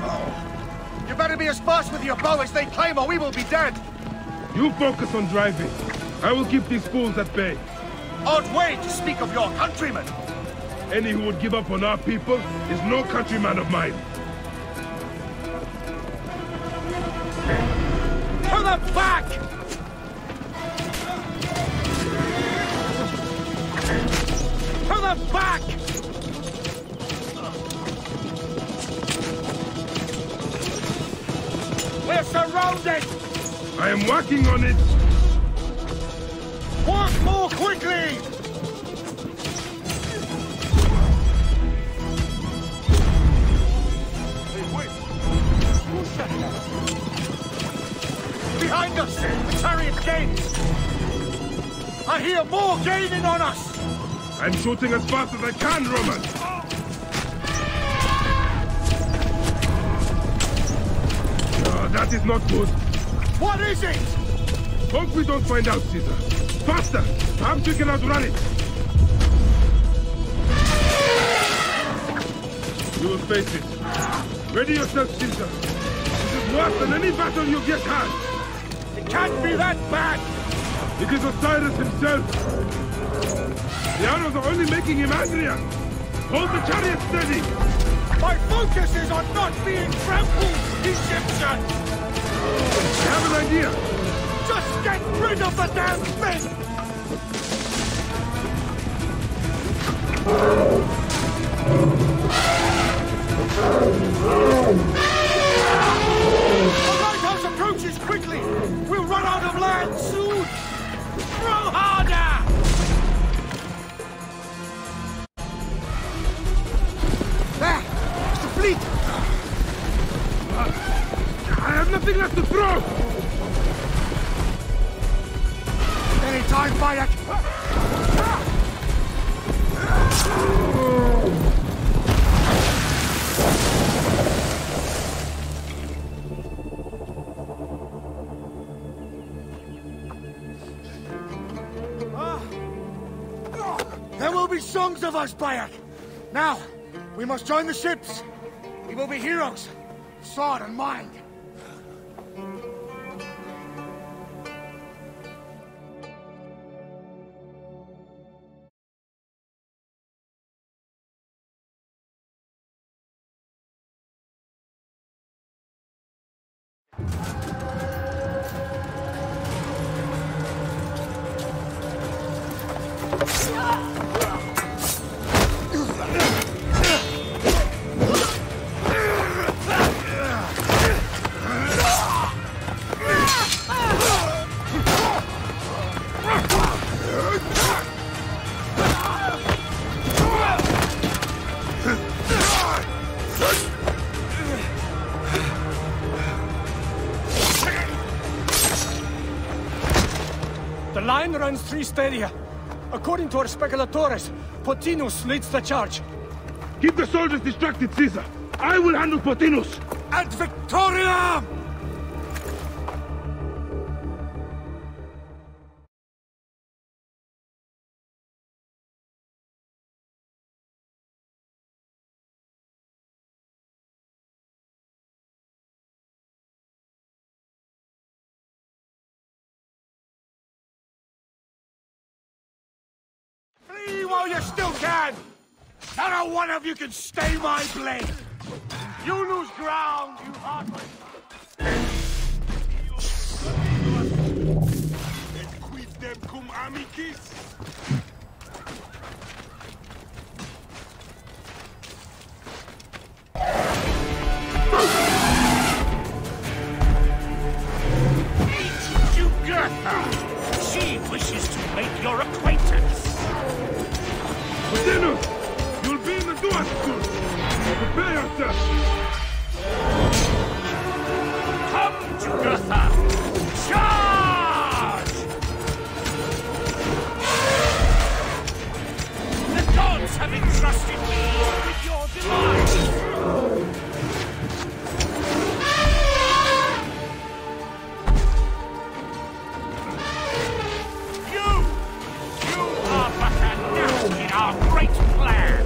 Oh. You better be as fast with your bow as they claim, or we will be dead! You focus on driving. I will keep these fools at bay. Odd way to speak of your countrymen! Any who would give up on our people is no countryman of mine. To the back! To the back! We're surrounded! I am working on it! Work more quickly! Hey, wait! Who shot that? Behind us! The chariot gains! I hear more gaining on us! I'm shooting as fast as I can, Roman! No, that is not good. What is it? Hope we don't find out, Caesar. Faster! Perhaps we can outrun it! You will face it. Ready yourself, Caesar. This is worse than any battle you've yet had. It can't be that bad! It is Osiris himself. The arrows are only making him angrier. Hold the chariot steady. My focus is on not being trampled, Egyptian! I have an idea. Just get rid of the damn thing! The lighthouse approaches quickly! We'll run out of land soon! Throw harder! There! It's the fleet! nothing left to throw! Anytime, Bayek! There will be songs of us, Bayek! Now, we must join the ships! We will be heroes! Sword and mind! The line runs 3 stadia. According to our speculatores, Potinus leads the charge. Keep the soldiers distracted, Caesar. I will handle Potinus. Ad Victoriam! Flee while you still can! Not a one of you can stay my blade! You lose ground, you hardly... Et quid dem cum amicis? She wishes to make your acquaintance. Potinus! You'll be in the duel soon! Prepare yourself! Come, Jugurtha! Charge! The gods have entrusted me with your demise! You are but a gnat in our great plan!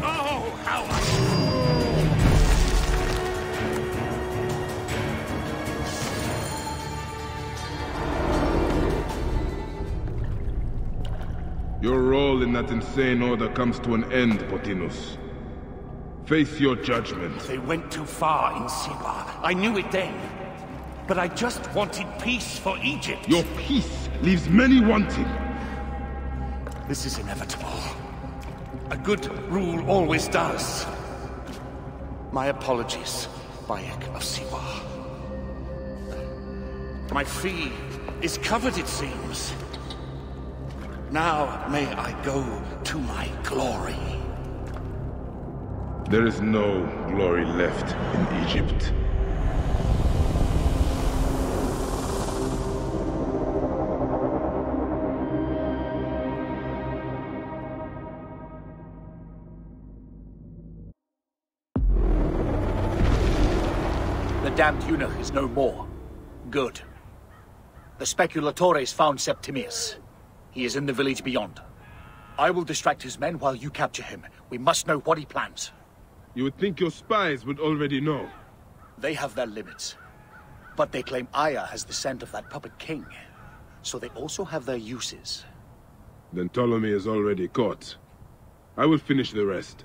Oh, how Your role in that insane order comes to an end, Potinus. Face your judgment. They went too far in Siwa. I knew it then. But I just wanted peace for Egypt. Your peace leaves many wanting. This is inevitable. A good rule always does. My apologies, Bayek of Siwa. My fee is covered, it seems. Now may I go to my glory. There is no glory left in Egypt. The damned eunuch is no more. Good. The speculatores found Septimius. He is in the village beyond. I will distract his men while you capture him. We must know what he plans. You would think your spies would already know. They have their limits. But they claim Aya has the scent of that puppet king. So they also have their uses. Then Ptolemy is already caught. I will finish the rest.